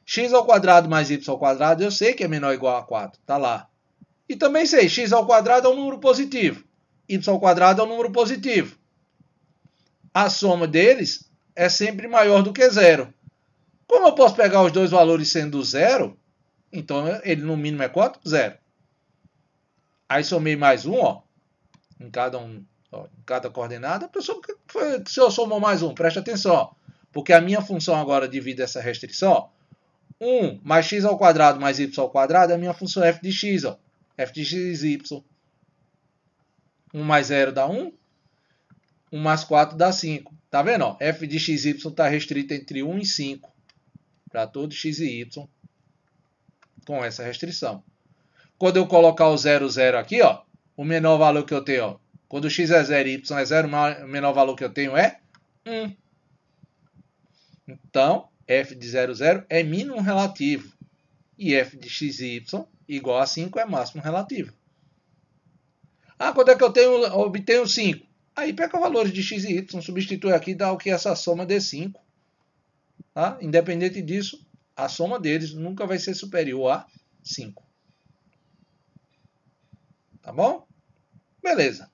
S1: x ao quadrado mais y ao quadrado, eu sei que é menor ou igual a 4. Tá lá. E também sei, x ao quadrado é um número positivo. Y ao quadrado é um número positivo. A soma deles é sempre maior do que zero. Como eu posso pegar os dois valores sendo zero, então ele no mínimo é quanto? Zero. Aí somei mais um, ó, em cada coordenada. A pessoa, se eu somou mais um, preste atenção, ó, porque a minha função agora devido a essa restrição, ó, 1 mais x ao quadrado mais y ao quadrado é a minha função f de x, ó, f de x, y. 1 mais 0 dá 1, 1 mais 4 dá 5. Tá vendo? Ó? F de x, y está restrito entre 1 e 5. Para todo x e y com essa restrição. Quando eu colocar o 0, 0 aqui, ó, o menor valor que eu tenho, ó, quando x é 0 e y é 0, o menor valor que eu tenho é 1. Então, f de 0, 0 é mínimo relativo. E f de x e y igual a 5 é máximo relativo. Ah, quando é que eu obtenho 5? Aí pega valores de x e y, substitui aqui e dá o que essa soma dê 5. Tá? Independente disso, a soma deles nunca vai ser superior a 5. Tá bom? Beleza.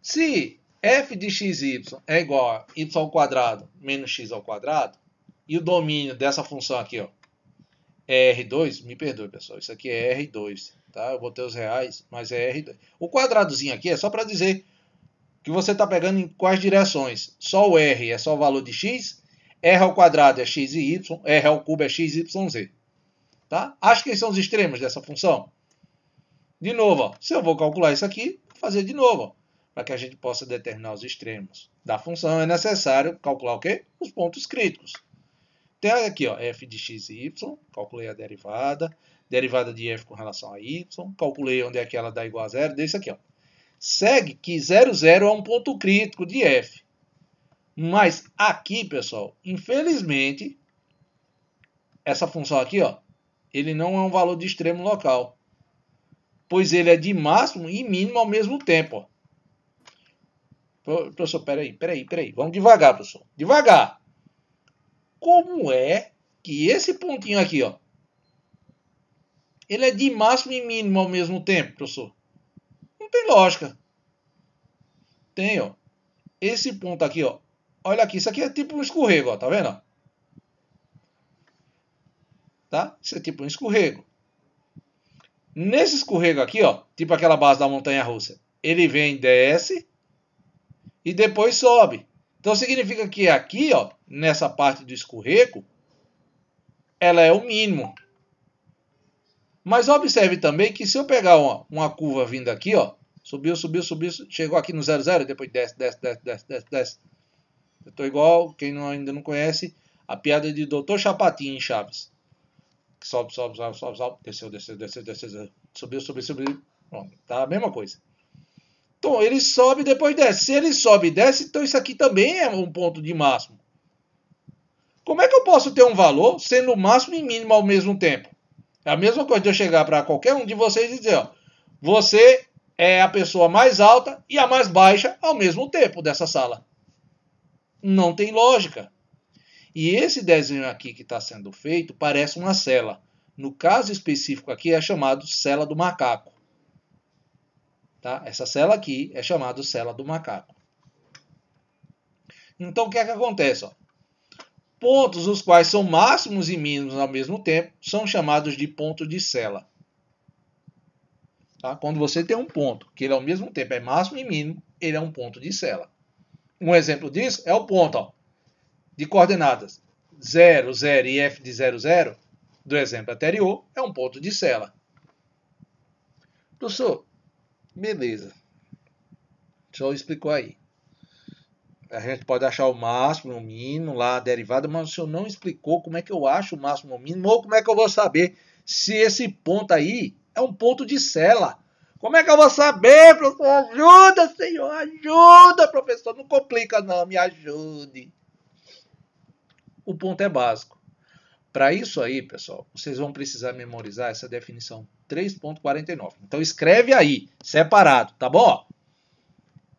S1: Se f de xy é igual a y ao quadrado menos x ao quadrado, e o domínio dessa função aqui, ó, é R2, me perdoe, pessoal, isso aqui é R2, tá? Eu botei os reais, mas é R2. O quadradozinho aqui é só para dizer que você está pegando em quais direções. Só o R é só o valor de x, R ao quadrado é x e y, R ao cubo é x, y, z. Tá? Acho que são os extremos dessa função. De novo, ó, se eu vou calcular isso aqui, vou fazer de novo. Para que a gente possa determinar os extremos da função, é necessário calcular o quê? Os pontos críticos. Tem aqui, ó, f de x e y, calculei a derivada de f com relação a y, calculei onde é que ela dá igual a zero, desse aqui, ó. Segue que 0, 0 é um ponto crítico de f. Mas aqui, pessoal, infelizmente, essa função aqui, ó, ele não é um valor de extremo local, pois ele é de máximo e mínimo ao mesmo tempo, ó. Professor, peraí, vamos devagar, professor, devagar. Como é que esse pontinho aqui, ó, ele é de máximo e mínimo ao mesmo tempo, professor? Não tem lógica. Tem, ó. Esse ponto aqui, ó. Olha aqui, isso aqui é tipo um escorrego, ó, tá vendo? Tá? Isso é tipo um escorrego. Nesse escorrego aqui, ó, tipo aquela base da montanha-russa, ele vem, desce e depois sobe. Então significa que aqui, ó, nessa parte do escorrego, ela é o mínimo. Mas observe também que se eu pegar uma curva vindo aqui, ó, subiu, chegou aqui no 0, 0, depois desce. Eu estou igual, quem ainda não conhece, a piada de Dr. Chapatinho em Chaves. Sobe, desceu, subiu. Bom, tá a mesma coisa. Então, ele sobe e depois desce. Se ele sobe e desce, então isso aqui também é um ponto de máximo. Como é que eu posso ter um valor sendo máximo e mínimo ao mesmo tempo? É a mesma coisa de eu chegar para qualquer um de vocês e dizer, ó, você é a pessoa mais alta e a mais baixa ao mesmo tempo dessa sala. Não tem lógica. E esse desenho aqui que está sendo feito parece uma cela. No caso específico aqui é chamado cela do macaco. Tá? Essa cela aqui é chamada cela do macaco. Então o que é que acontece? Ó? Pontos os quais são máximos e mínimos ao mesmo tempo são chamados de pontos de cela. Tá? Quando você tem um ponto que ele ao mesmo tempo é máximo e mínimo, ele é um ponto de cela. Um exemplo disso é o ponto, ó, de coordenadas 0, 0 e f de 0, 0, do exemplo anterior, é um ponto de cela. Professor, beleza. Só explicou aí. A gente pode achar o máximo, o mínimo, lá a derivada, mas o senhor não explicou como é que eu acho o máximo, o mínimo, ou como é que eu vou saber se esse ponto aí é um ponto de cela. Como é que eu vou saber, professor? Ajuda, senhor, ajuda, professor. Não complica não, me ajude. O ponto é básico. Para isso aí, pessoal, vocês vão precisar memorizar essa definição 3.49. Então escreve aí, separado, tá bom?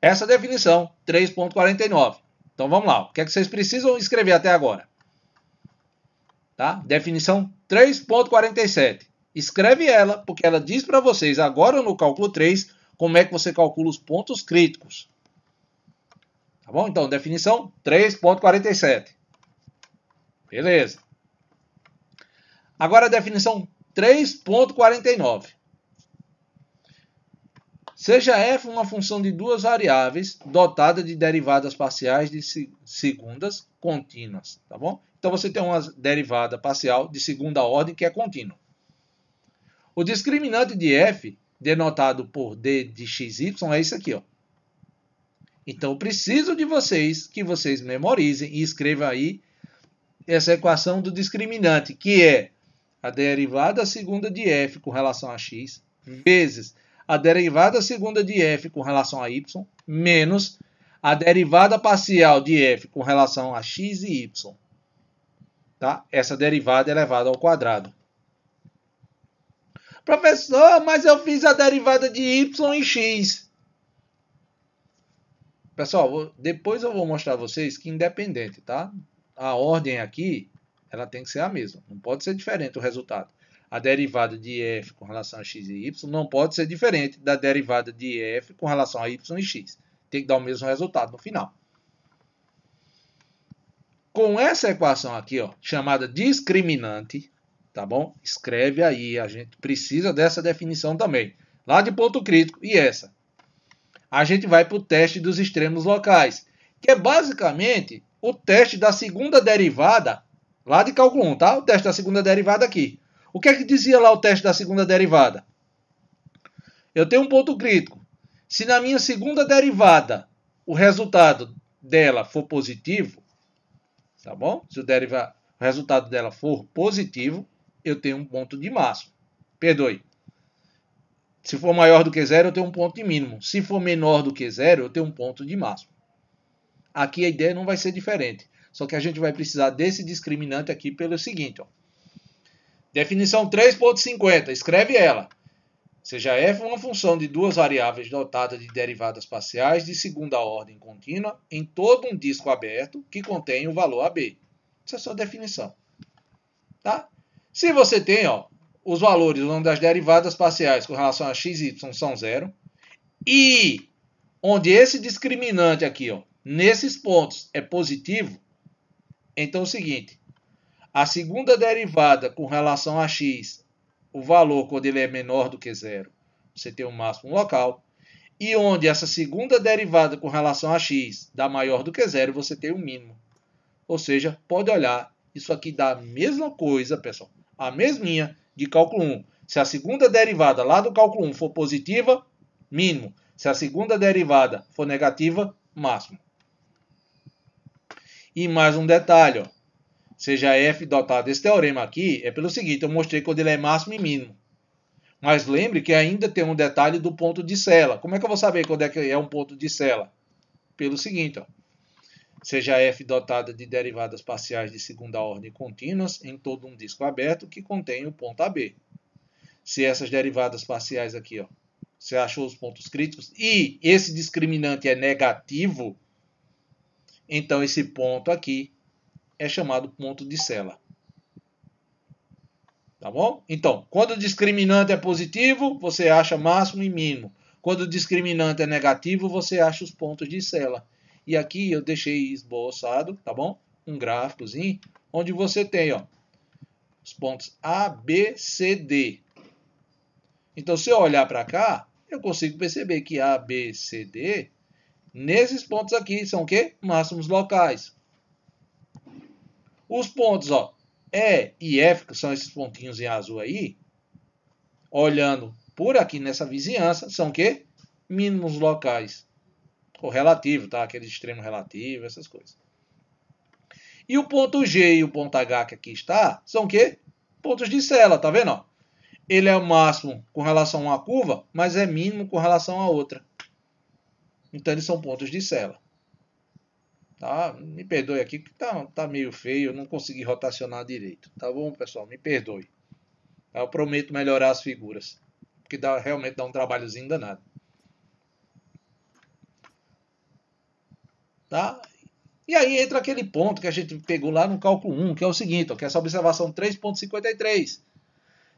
S1: Essa definição 3.49. Então vamos lá. O que é que vocês precisam escrever até agora? Tá? Definição 3.47. Escreve ela, porque ela diz para vocês agora no cálculo 3 como é que você calcula os pontos críticos. Tá bom? Então, definição 3.47. Beleza. Agora a definição 3.49. Seja f uma função de duas variáveis dotada de derivadas parciais de segundas contínuas, tá bom? Então você tem uma derivada parcial de segunda ordem que é contínua. O discriminante de f, denotado por d de xy, é isso aqui, ó. Então eu preciso de vocês que vocês memorizem e escrevam aí essa equação do discriminante, que é a derivada segunda de f com relação a x vezes a derivada segunda de f com relação a y menos a derivada parcial de f com relação a x e y. Tá? Essa derivada é elevada ao quadrado. Professor, mas eu fiz a derivada de y e x. Pessoal, depois eu vou mostrar a vocês que independente, tá? A ordem aqui, ela tem que ser a mesma. Não pode ser diferente o resultado. A derivada de f com relação a x e y não pode ser diferente da derivada de f com relação a y e x. tem que dar o mesmo resultado no final. Com essa equação aqui, ó, chamada discriminante, tá bom? Escreve aí, a gente precisa dessa definição também. Lá de ponto crítico, e essa? A gente vai para o teste dos extremos locais, que é basicamente o teste da segunda derivada, lá de cálculo 1, tá? O teste da segunda derivada aqui. O que é que dizia lá o teste da segunda derivada? Eu tenho um ponto crítico. Se na minha segunda derivada o resultado dela for positivo, tá bom? Se o resultado dela for positivo, eu tenho um ponto de máximo. Perdoe. Se for maior do que zero, eu tenho um ponto de mínimo. Se for menor do que zero, eu tenho um ponto de máximo. Aqui a ideia não vai ser diferente. Só que a gente vai precisar desse discriminante aqui pelo seguinte. Ó. Definição 3.50. Escreve ela. Seja f uma função de duas variáveis dotada de derivadas parciais de segunda ordem contínua em todo um disco aberto que contém o valor AB. Essa é a sua definição. Tá? Se você tem os valores onde as derivadas parciais com relação a x e y são zero, e onde esse discriminante aqui, nesses pontos, é positivo, então é o seguinte, a segunda derivada com relação a x, o valor quando ele é menor do que zero, você tem um máximo local, e onde essa segunda derivada com relação a x dá maior do que zero, você tem um mínimo. Ou seja, pode olhar, isso aqui dá a mesma coisa, pessoal, a mesminha de cálculo 1. Se a segunda derivada lá do cálculo 1 for positiva, mínimo. Se a segunda derivada for negativa, máximo. E mais um detalhe, seja f dotado, esse teorema aqui é pelo seguinte, eu mostrei quando ele é máximo e mínimo. Mas lembre que ainda tem um detalhe do ponto de Sela. Como é que eu vou saber quando é que é um ponto de Sela? Pelo seguinte, seja f dotada de derivadas parciais de segunda ordem contínuas em todo um disco aberto que contém o ponto AB. Se essas derivadas parciais aqui, você achou os pontos críticos e esse discriminante é negativo, então esse ponto aqui é chamado ponto de Sela. Tá bom? Então, quando o discriminante é positivo, você acha máximo e mínimo. Quando o discriminante é negativo, você acha os pontos de Sela. E aqui eu deixei esboçado, tá bom? Um gráficozinho, onde você tem os pontos A, B, C, D. Então, se eu olhar para cá, eu consigo perceber que A, B, C, D, nesses pontos aqui, são o quê? Máximos locais. Os pontos E e F, que são esses pontinhos em azul aí, olhando por aqui nessa vizinhança, são o quê? Mínimos locais. O relativo, tá? Aquele extremo relativo, essas coisas. E o ponto G e o ponto H que aqui está, são o quê? Pontos de Sela, tá vendo? Ele é o máximo com relação a uma curva, mas é mínimo com relação a outra. Então, eles são pontos de Sela. Tá? Me perdoe aqui, que tá meio feio, eu não consegui rotacionar direito. Tá bom, pessoal? Me perdoe. Eu prometo melhorar as figuras, porque realmente dá um trabalhozinho danado. Tá? E aí entra aquele ponto que a gente pegou lá no cálculo 1, que é o seguinte, que é essa observação 3.53.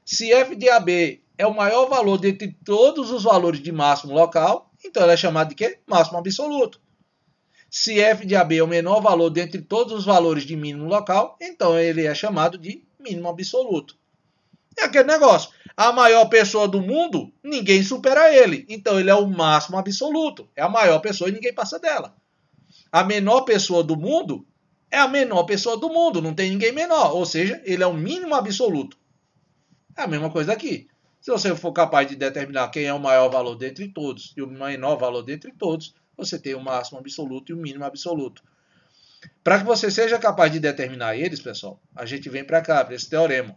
S1: Se f de AB é o maior valor dentre todos os valores de máximo local, então ela é chamada de quê? Máximo absoluto. Se f de AB é o menor valor dentre todos os valores de mínimo local, então ele é chamado de mínimo absoluto. É aquele negócio. A maior pessoa do mundo, ninguém supera ele. Então ele é o máximo absoluto. É a maior pessoa e ninguém passa dela. A menor pessoa do mundo é a menor pessoa do mundo. Não tem ninguém menor. Ou seja, ele é o mínimo absoluto. É a mesma coisa aqui. Se você for capaz de determinar quem é o maior valor dentre todos e o menor valor dentre todos, você tem o máximo absoluto e o mínimo absoluto. Para que você seja capaz de determinar eles, pessoal, a gente vem para cá, para esse teorema.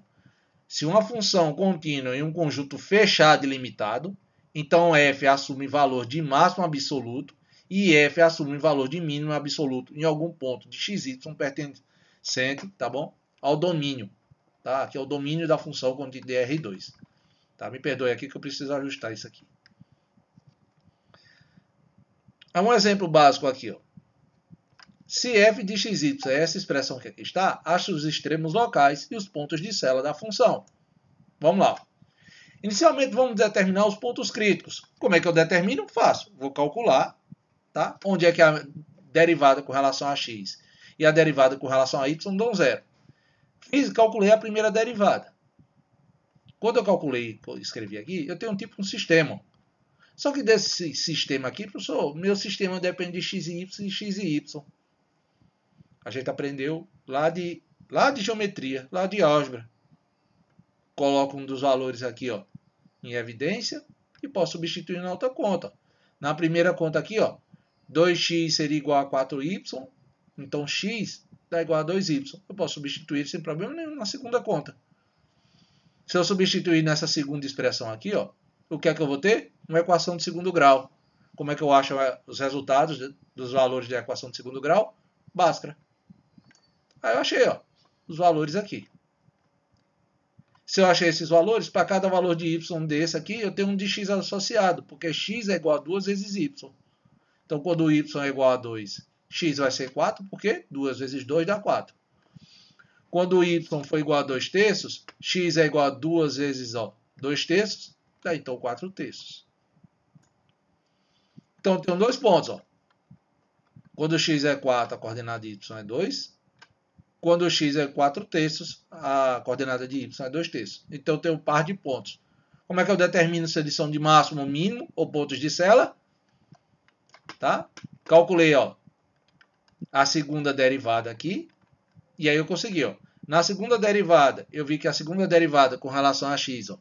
S1: Se uma função contínua em um conjunto fechado e limitado, então f assume valor de máximo absoluto e f assume valor de mínimo absoluto em algum ponto de x, y pertencente, tá bom? Ao domínio, tá? Que é o domínio da função contínua de R2. Tá? Me perdoe aqui que eu preciso ajustar isso aqui. Há um exemplo básico aqui. Se f de xy é essa expressão que aqui está, ache os extremos locais e os pontos de Sela da função. Vamos lá. Inicialmente vamos determinar os pontos críticos. Como é que eu determino? Fácil. Vou calcular tá? Onde é que a derivada com relação a x e a derivada com relação a y dão zero. Calculei a primeira derivada. Quando eu calculei, escrevi aqui, eu tenho um tipo de sistema. Só que desse sistema aqui, professor, meu sistema depende de x e y. A gente aprendeu lá de geometria, lá de álgebra. Coloco um dos valores aqui, ó, em evidência e posso substituir na outra conta. Na primeira conta aqui, ó, 2x seria igual a 4y, então x dá igual a 2y. Eu posso substituir sem problema nenhum na segunda conta. Se eu substituir nessa segunda expressão aqui, ó, o que é que eu vou ter? Uma equação de segundo grau. Como é que eu acho os resultados dos valores da equação de segundo grau? Bhaskara. Aí eu achei, ó, os valores aqui. Se eu achei esses valores, para cada valor de y desse aqui, eu tenho um de x associado, porque x é igual a 2 vezes y. Então, quando o y é igual a 2, x vai ser 4, porque 2 vezes 2 dá 4. Quando o y for igual a 2 terços, x é igual a 2 vezes 2 terços, dá então 4 terços. Então, tem dois pontos. Ó. Quando x é 4, a coordenada de y é 2. Quando x é 4 terços, a coordenada de y é 2 terços. Então, tem um par de pontos. Como é que eu determino se eles são de máximo ou mínimo, ou pontos de Sela? Tá? Calculei, ó, a segunda derivada aqui. E aí eu consegui, ó. Na segunda derivada, eu vi que a segunda derivada com relação a x, ó,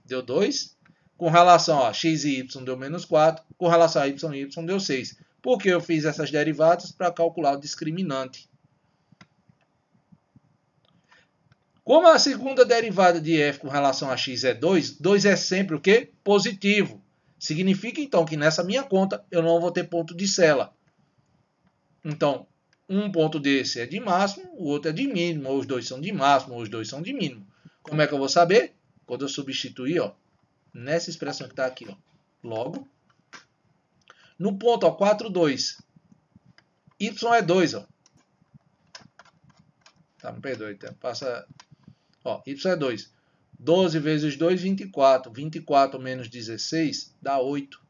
S1: deu 2. Com relação a x e y deu menos 4. Com relação a y e y deu 6. Por que eu fiz essas derivadas? Para calcular o discriminante. Como a segunda derivada de f com relação a x é 2, 2 é sempre o quê? Positivo. Significa, então, que nessa minha conta eu não vou ter ponto de Sela. Então, um ponto desse é de máximo, o outro é de mínimo, ou os dois são de máximo, ou os dois são de mínimo. Como é que eu vou saber? Quando eu substituir, ó, nessa expressão que está aqui, ó, logo, no ponto, ó, 4, 2, y é 2, ó. Tá, me perdoe, tá? Passa, ó, y é 2. 12 vezes 2, 24. 24 menos 16 dá 8.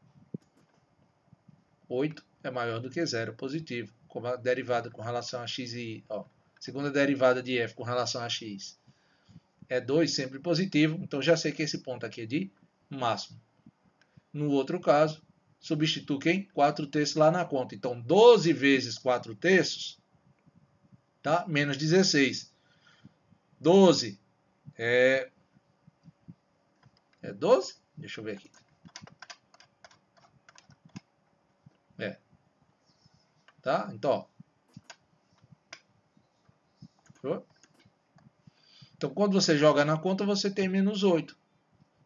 S1: 8 é maior do que 0, positivo. Como a derivada com relação a x e... Ó, segunda derivada de f com relação a x é 2, sempre positivo. Então, já sei que esse ponto aqui é de máximo. No outro caso, substituo quem? 4 terços lá na conta. Então, 12 vezes 4 terços, tá? Menos 16. 12 é 12? Deixa eu ver aqui. Tá? Então, ó. Então, quando você joga na conta, você tem menos 8.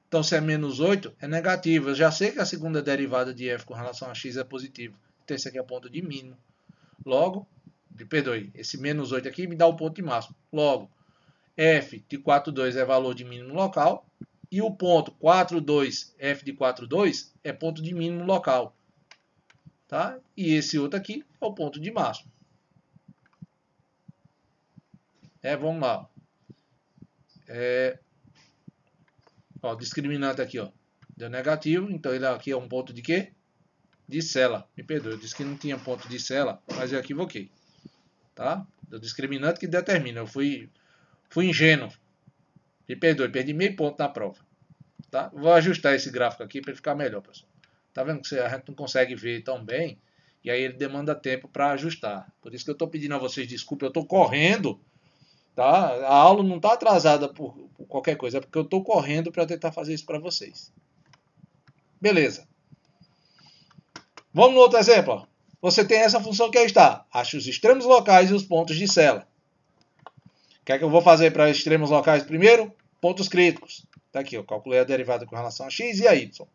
S1: Então, se é menos 8, é negativo. Eu já sei que a segunda derivada de f com relação a x é positivo. Então, esse aqui é o ponto de mínimo. Logo, perdoe, esse menos 8 aqui me dá o ponto de máximo. Logo, f de 4,2 é valor de mínimo local. E o ponto 4,2, f de 4,2 é ponto de mínimo local. Tá? E esse outro aqui é o ponto de máximo. Vamos lá. Ó, discriminante aqui, ó, deu negativo. Então, ele aqui é um ponto de quê? De Sela. Me perdoe, eu disse que não tinha ponto de Sela, mas eu equivoquei. Tá? Do discriminante que determina. Eu fui ingênuo. Me perdoe, perdi meio ponto na prova. Tá? Vou ajustar esse gráfico aqui para ele ficar melhor, pessoal. Tá vendo que a gente não consegue ver tão bem? E aí ele demanda tempo para ajustar. Por isso que eu estou pedindo a vocês desculpa. Eu estou correndo. Tá? A aula não está atrasada por qualquer coisa. É porque eu estou correndo para tentar fazer isso para vocês. Beleza. Vamos no outro exemplo. Ó. Você tem essa função que aí está. Ache os extremos locais e os pontos de Sela. O que é que eu vou fazer para extremos locais primeiro? Pontos críticos. Está aqui. Eu calculei a derivada com relação a x e a y.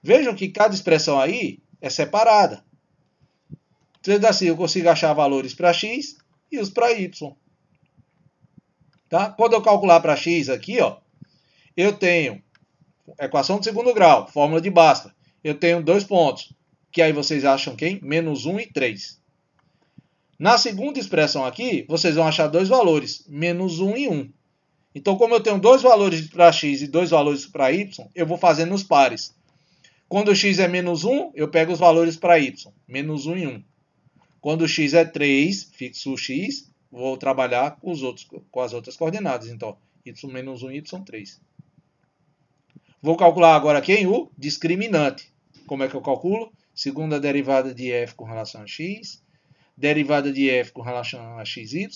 S1: Vejam que cada expressão aí é separada. Sendo assim, eu consigo achar valores para x e os para y. Tá? Quando eu calcular para x aqui, ó, eu tenho equação de segundo grau, fórmula de Bhaskara. Eu tenho dois pontos, que aí vocês acham quem? Menos 1 e 3. Na segunda expressão aqui, vocês vão achar dois valores, menos 1 e 1. Então, como eu tenho dois valores para x e dois valores para y, eu vou fazer nos pares. Quando x é menos 1, eu pego os valores para y. Menos 1 e 1. Quando x é 3, fixo o x, vou trabalhar com as outras coordenadas. Então, y menos 1 e y3. Vou calcular agora quem? O discriminante. Como é que eu calculo? Segunda derivada de f com relação a x. Derivada de f com relação a xy.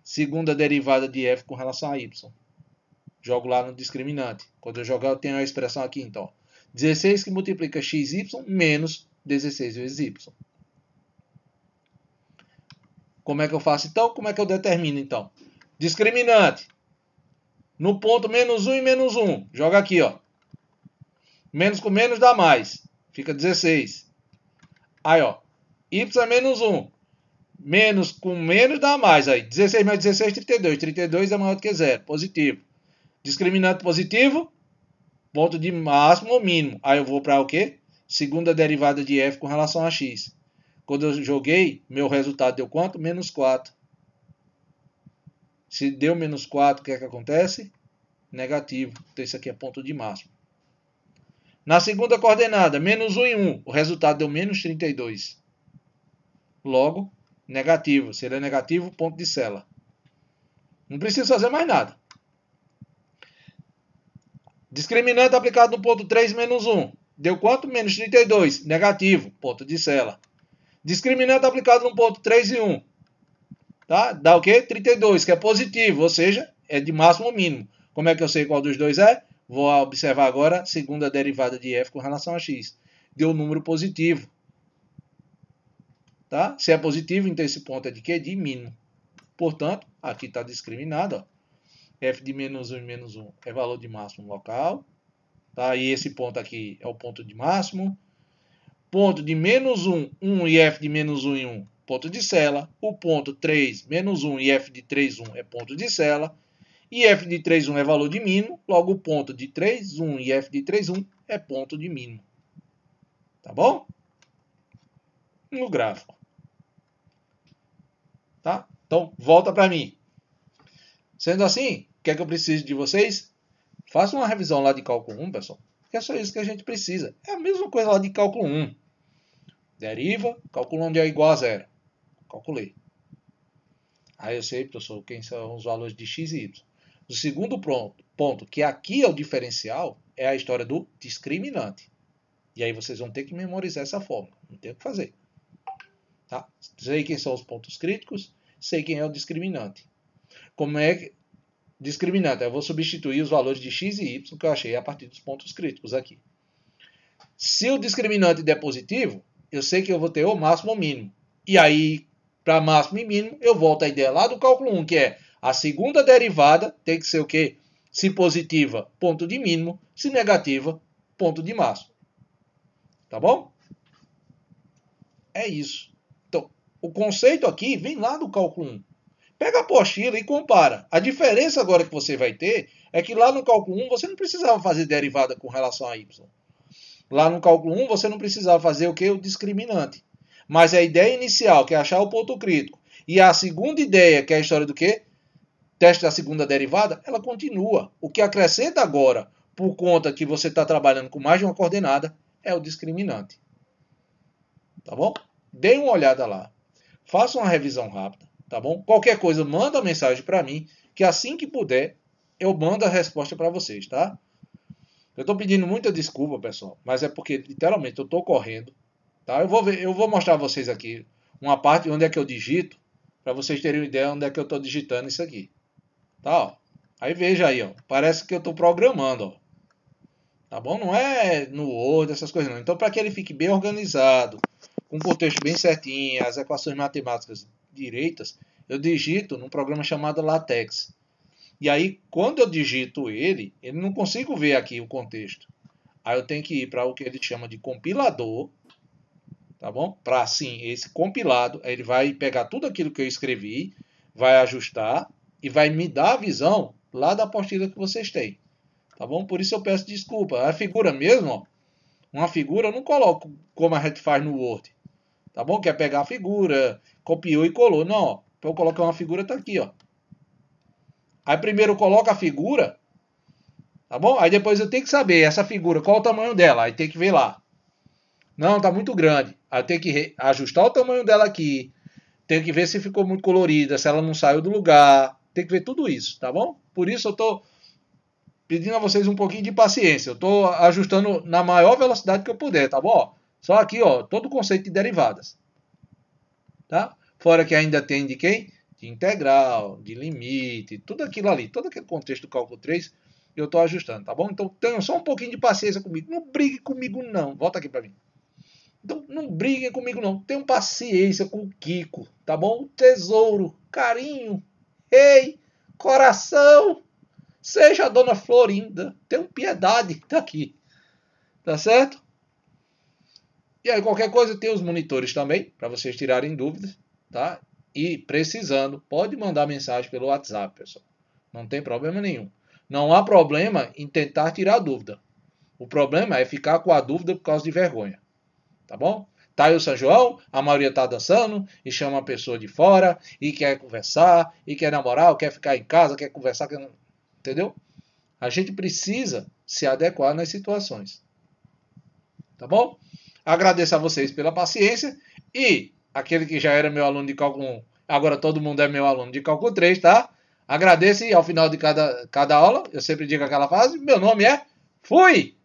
S1: Segunda derivada de f com relação a y. Jogo lá no discriminante. Quando eu jogar, eu tenho a expressão aqui, então. 16 que multiplica xy menos 16 vezes y. Como é que eu faço, então? Como é que eu determino, então? Discriminante. No ponto menos 1 e menos 1. Joga aqui, ó. Menos com menos dá mais. Fica 16. Aí, ó. Y é menos 1. Menos com menos dá mais. Aí, 16 mais 16, 32. 32 é maior do que 0. Positivo. Discriminante positivo. Ponto de máximo ou mínimo. Aí eu vou para o quê? Segunda derivada de f com relação a x. Quando eu joguei, meu resultado deu quanto? Menos 4. Se deu menos 4, o que é que acontece? Negativo. Então isso aqui é ponto de máximo. Na segunda coordenada, menos 1 e 1. O resultado deu menos 32. Logo, negativo. Se ele é negativo, ponto de sela. Não preciso fazer mais nada. Discriminante aplicado no ponto 3 menos 1. Deu quanto? Menos 32. Negativo. Ponto de sela. Discriminante aplicado no ponto 3 e 1. Tá? Dá o quê? 32, que é positivo. Ou seja, é de máximo ou mínimo. Como é que eu sei qual dos dois é? Vou observar agora a segunda derivada de f com relação a x. Deu um número positivo. Tá? Se é positivo, então esse ponto é de quê? De mínimo. Portanto, aqui está discriminado. Ó. F de menos 1 e menos 1 é valor de máximo local. Tá? E esse ponto aqui é o ponto de máximo. Ponto de menos 1, 1 e f de menos 1 e 1, ponto de sela. O ponto 3, menos 1 e f de 3, 1 é ponto de sela. E f de 3, 1 é valor de mínimo. Logo, o ponto de 3, 1 e f de 3, 1 é ponto de mínimo. Tá bom? No gráfico. Tá? Então, volta para mim. Sendo assim, o que é que eu preciso de vocês? Façam uma revisão lá de cálculo 1, pessoal. Que é só isso que a gente precisa. É a mesma coisa lá de cálculo 1. Deriva, cálculo onde é igual a 0. Calculei. Aí eu sei, professor, quem são os valores de x e y. O segundo ponto, que aqui é o diferencial, é a história do discriminante. E aí vocês vão ter que memorizar essa fórmula. Não tem o que fazer. Tá? Sei quem são os pontos críticos, sei quem é o discriminante. Como é que... Discriminante, eu vou substituir os valores de x e y que eu achei a partir dos pontos críticos aqui. Se o discriminante der positivo, eu sei que eu vou ter o máximo ou mínimo. E aí, para máximo e mínimo, eu volto à ideia lá do cálculo 1, que é a segunda derivada tem que ser o quê? Se positiva, ponto de mínimo. Se negativa, ponto de máximo. Tá bom? É isso. Então, o conceito aqui vem lá do cálculo 1. Pega a apostila e compara. A diferença agora que você vai ter é que lá no cálculo 1 você não precisava fazer derivada com relação a y. Lá no cálculo 1 você não precisava fazer o que? O discriminante. Mas a ideia inicial, que é achar o ponto crítico, e a segunda ideia, que é a história do quê? Teste da segunda derivada, ela continua. O que acrescenta agora, por conta que você está trabalhando com mais de uma coordenada, é o discriminante. Tá bom? Dê uma olhada lá. Faça uma revisão rápida. Tá bom? Qualquer coisa, manda uma mensagem para mim, que assim que puder, eu mando a resposta para vocês, tá? Eu estou pedindo muita desculpa, pessoal, mas é porque, literalmente, eu estou correndo. Tá? Eu vou mostrar a vocês aqui uma parte onde é que eu digito, para vocês terem uma ideia onde é que eu estou digitando isso aqui. Tá? Ó. Aí veja aí, ó. Parece que eu estou programando. Ó. Tá bom? Não é no Word, essas coisas não. Então, para que ele fique bem organizado, com o contexto bem certinho, as equações matemáticas direitas, eu digito num programa chamado LaTeX. E aí, quando eu digito ele não consigo ver aqui o contexto. Aí eu tenho que ir para o que ele chama de compilador, tá bom? Para assim, esse compilado, aí ele vai pegar tudo aquilo que eu escrevi, vai ajustar e vai me dar a visão lá da apostila que vocês têm. Tá bom? Por isso eu peço desculpa. A figura mesmo, ó, uma figura eu não coloco como a gente faz no Word. Tá bom? Que é pegar a figura, copiou e colou. Não, ó. Para eu colocar uma figura, tá aqui, ó. Aí primeiro eu coloco a figura, tá bom? Aí depois eu tenho que saber essa figura, qual o tamanho dela. Aí tem que ver lá. Não, tá muito grande. Aí tem que ajustar o tamanho dela aqui. Tem que ver se ficou muito colorida, se ela não saiu do lugar. Tem que ver tudo isso, tá bom? Por isso eu tô pedindo a vocês um pouquinho de paciência. Eu tô ajustando na maior velocidade que eu puder, tá bom? Só aqui, ó, todo o conceito de derivadas. Tá? Fora que ainda tem de quem? De integral, de limite, tudo aquilo ali, todo aquele contexto do cálculo 3, eu estou ajustando, tá bom? Então tenham só um pouquinho de paciência comigo. Não brigue comigo, não. Volta aqui para mim. Então não briguem comigo, não. Tenham paciência com o Kiko, tá bom? Tesouro, carinho, rei, coração. Seja a dona Florinda. Tenham piedade daqui. Tá certo? E aí, qualquer coisa, tem os monitores também, para vocês tirarem dúvidas, tá? E precisando, pode mandar mensagem pelo WhatsApp, pessoal. Não tem problema nenhum. Não há problema em tentar tirar dúvida. O problema é ficar com a dúvida por causa de vergonha. Tá bom? Tá aí o São João, a maioria tá dançando e chama a pessoa de fora e quer conversar, e quer namorar, ou quer ficar em casa, quer conversar, quer... entendeu? A gente precisa se adequar nas situações. Tá bom? Agradeço a vocês pela paciência e aquele que já era meu aluno de cálculo 1, agora todo mundo é meu aluno de cálculo 3, tá? Agradeço e ao final de cada aula, eu sempre digo aquela frase, meu nome é Fui!